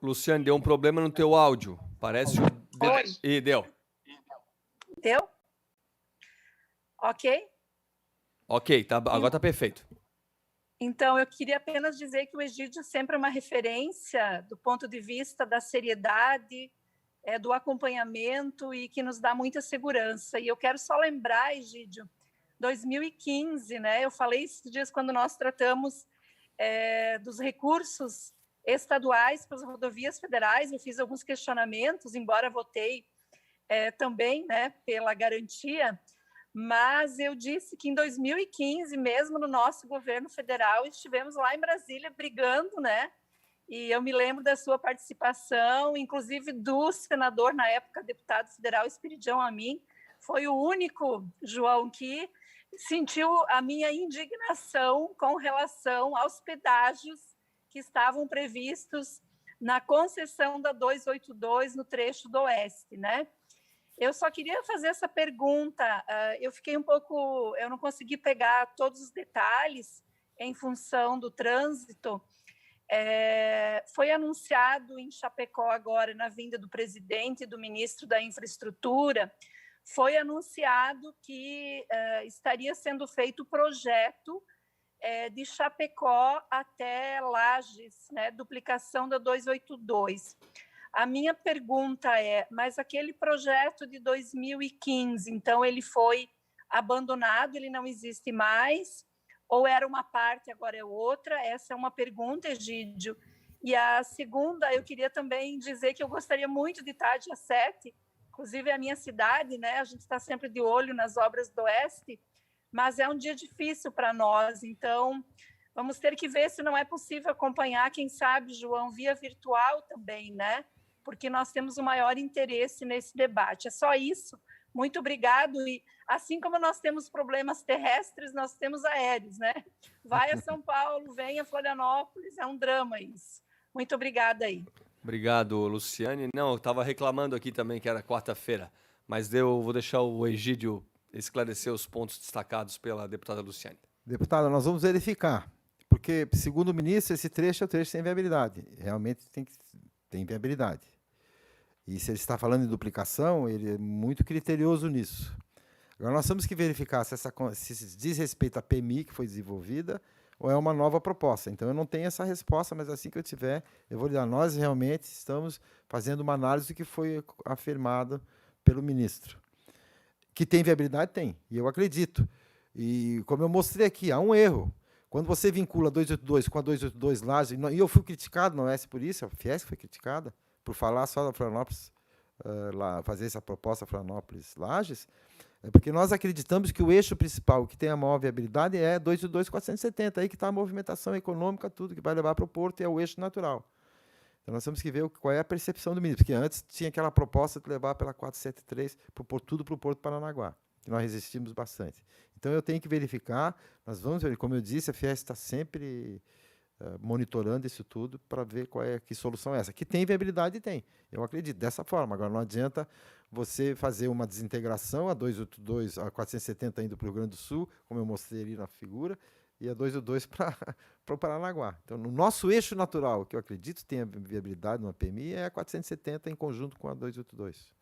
Luciane, deu um problema no teu áudio. Parece o... Oi. Deu. Deu? Ok? Ok, tá, agora está perfeito. Então, eu queria apenas dizer que o Egídio sempre é uma referência do ponto de vista da seriedade, do acompanhamento e que nos dá muita segurança. E eu quero só lembrar, Egídio, 2015, né? Eu falei esses dias quando nós tratamos dos recursos estaduais para as rodovias federais. Eu fiz alguns questionamentos, embora votei também, né, pela garantia, mas eu disse que em 2015, mesmo no nosso governo federal, estivemos lá em Brasília brigando, né? E eu me lembro da sua participação, inclusive do senador, na época, deputado federal Espiridião Amin, foi o único, João, que sentiu a minha indignação com relação aos pedágios que estavam previstos na concessão da 282 no trecho do Oeste, né? Eu só queria fazer essa pergunta. Eu fiquei eu não consegui pegar todos os detalhes em função do trânsito. Foi anunciado em Chapecó agora, na vinda do presidente e do ministro da Infraestrutura, foi anunciado que estaria sendo feito o projeto de Chapecó até Lages, né, duplicação da 282. A minha pergunta mas aquele projeto de 2015, então ele foi abandonado, ele não existe mais, ou era uma parte, agora é outra? Essa é uma pergunta, Egídio. E a segunda, eu queria também dizer que eu gostaria muito de estar dia 7, inclusive é a minha cidade, né? A gente está sempre de olho nas obras do Oeste, mas é um dia difícil para nós, então vamos ter que ver se não é possível acompanhar, quem sabe, João, via virtual também, né? Porque nós temos o maior interesse nesse debate. É só isso. Muito obrigado. E assim como nós temos problemas terrestres, nós temos aéreos, né? Vai a São Paulo, vem a Florianópolis, é um drama isso. Muito obrigada aí. Obrigado, Luciane. Não, eu estava reclamando aqui também que era quarta-feira, mas vou deixar o Egídio esclarecer os pontos destacados pela deputada Luciane. Deputada, nós vamos verificar, porque, segundo o ministro, esse trecho é o trecho sem viabilidade. Realmente tem viabilidade. E se ele está falando em duplicação, ele é muito criterioso nisso. Agora, nós temos que verificar se diz respeito à PMI que foi desenvolvida ou é uma nova proposta. Então, eu não tenho essa resposta, mas assim que eu tiver, eu vou lhe dar. Nós realmente estamos fazendo uma análise do que foi afirmado pelo ministro. Que tem viabilidade? Tem, e eu acredito. E, como eu mostrei aqui, há um erro. Quando você vincula a 282 com a 282 Lages, e eu fui criticado na OS por isso, a Fiesc foi criticada, por falar só da Florianópolis, fazer essa proposta Florianópolis-Lages, é porque nós acreditamos que o eixo principal, que tem a maior viabilidade, é 282-470, aí que está a movimentação econômica, tudo que vai levar para o porto, e é o eixo natural. Então, nós temos que ver qual é a percepção do ministro, porque antes tinha aquela proposta de levar pela 473, tudo para o Porto Paranaguá, que nós resistimos bastante. Então, eu tenho que verificar, nós vamos ver, como eu disse, a Fiesc está sempre monitorando isso tudo para ver que solução é essa. Que tem viabilidade, tem. Eu acredito, dessa forma. Agora, não adianta você fazer uma desintegração, a 282, a 470 indo para o Rio Grande do Sul, como eu mostrei ali na figura, e a 282 para o Paranaguá. Então, no nosso eixo natural, que eu acredito tenha viabilidade numa PMI, é a 470 em conjunto com a 282.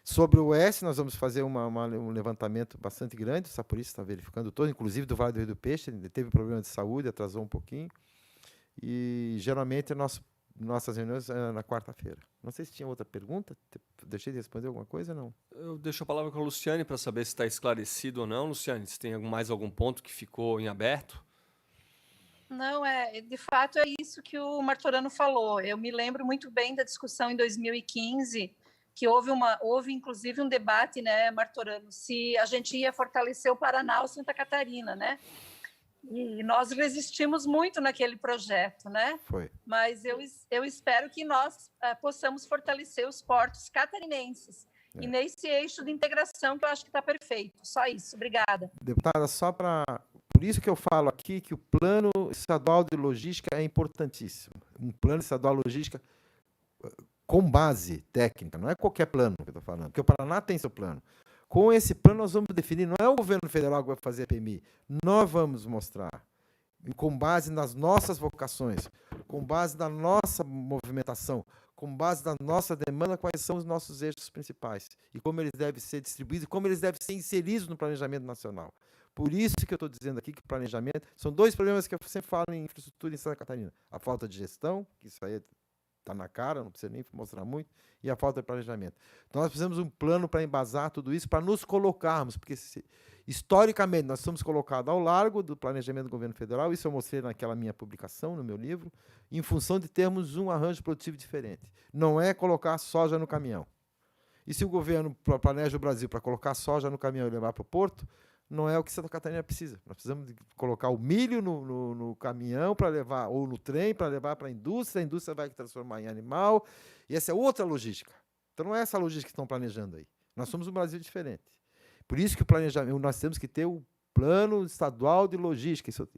Sobre o S, nós vamos fazer um levantamento bastante grande, o Saporista está verificando todo, inclusive do Vale do Rio do Peixe, ele teve problema de saúde, atrasou um pouquinho, e geralmente nossas reuniões é na quarta-feira. Não sei se tinha outra pergunta, deixei de responder alguma coisa, não? Eu deixo a palavra com a Luciane para saber se está esclarecido ou não. Luciane, se tem mais algum ponto que ficou em aberto? Não, de fato é isso que o Martorano falou. Eu me lembro muito bem da discussão em 2015, que houve inclusive um debate, né, Martorano, se a gente ia fortalecer o Paraná ou Santa Catarina, né? E nós resistimos muito naquele projeto, né? Foi. Mas eu espero que nós possamos fortalecer os portos catarinenses. E nesse eixo de integração que eu acho que está perfeito. Só isso. Obrigada. Deputada, por isso que eu falo aqui que o plano estadual de logística é importantíssimo. Um plano estadual de logística com base técnica, não é qualquer plano que eu estou falando, porque o Paraná tem seu plano. Com esse plano nós vamos definir, não é o governo federal que vai fazer a PMI, nós vamos mostrar, com base nas nossas vocações, com base na nossa movimentação, com base na nossa demanda, quais são os nossos eixos principais e como eles devem ser distribuídos, como eles devem ser inseridos no planejamento nacional. Por isso que eu estou dizendo aqui que planejamento, são dois problemas que eu sempre falo em infraestrutura em Santa Catarina. A falta de gestão, que isso aí está na cara, não precisa nem mostrar muito, e a falta de planejamento. Então, nós precisamos de um plano para embasar tudo isso, para nos colocarmos, porque Historicamente, nós somos colocados ao largo do planejamento do governo federal, isso eu mostrei naquela minha publicação, no meu livro, em função de termos um arranjo produtivo diferente. Não é colocar soja no caminhão. E se o governo planeja o Brasil para colocar soja no caminhão e levar para o porto, não é o que Santa Catarina precisa. Nós precisamos de colocar o milho no caminhão para levar, ou no trem para levar para a indústria vai transformar em animal, e essa é outra logística. Então não é essa logística que estão planejando aí. Nós somos um Brasil diferente. Por isso que o planejamento, nós temos que ter o plano estadual de logística, isso,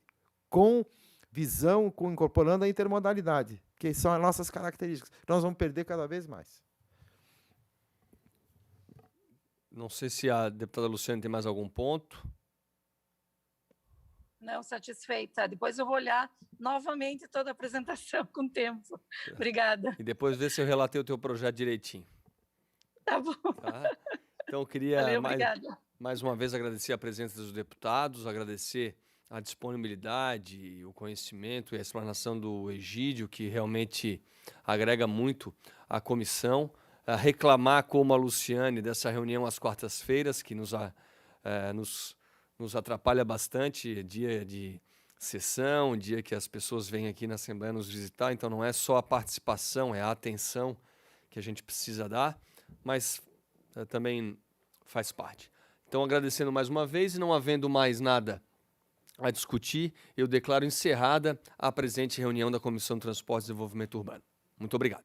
com visão, incorporando a intermodalidade, que são as nossas características. Nós vamos perder cada vez mais. Não sei se a deputada Luciane tem mais algum ponto. Não, satisfeita. Depois eu vou olhar novamente toda a apresentação com tempo. Obrigada. E depois ver se eu relatei o teu projeto direitinho. Tá bom. Tá? Então, eu queria Valeu, mais uma vez agradecer a presença dos deputados, agradecer a disponibilidade, o conhecimento e a explanação do Egídio, que realmente agrega muito à comissão. Reclamar como a Luciane dessa reunião às quartas-feiras, que nos atrapalha bastante, dia de sessão, dia que as pessoas vêm aqui na Assembleia nos visitar, então não é só a participação, é a atenção que a gente precisa dar, mas também faz parte. Então, agradecendo mais uma vez e não havendo mais nada a discutir, eu declaro encerrada a presente reunião da Comissão de Transportes e Desenvolvimento Urbano. Muito obrigado.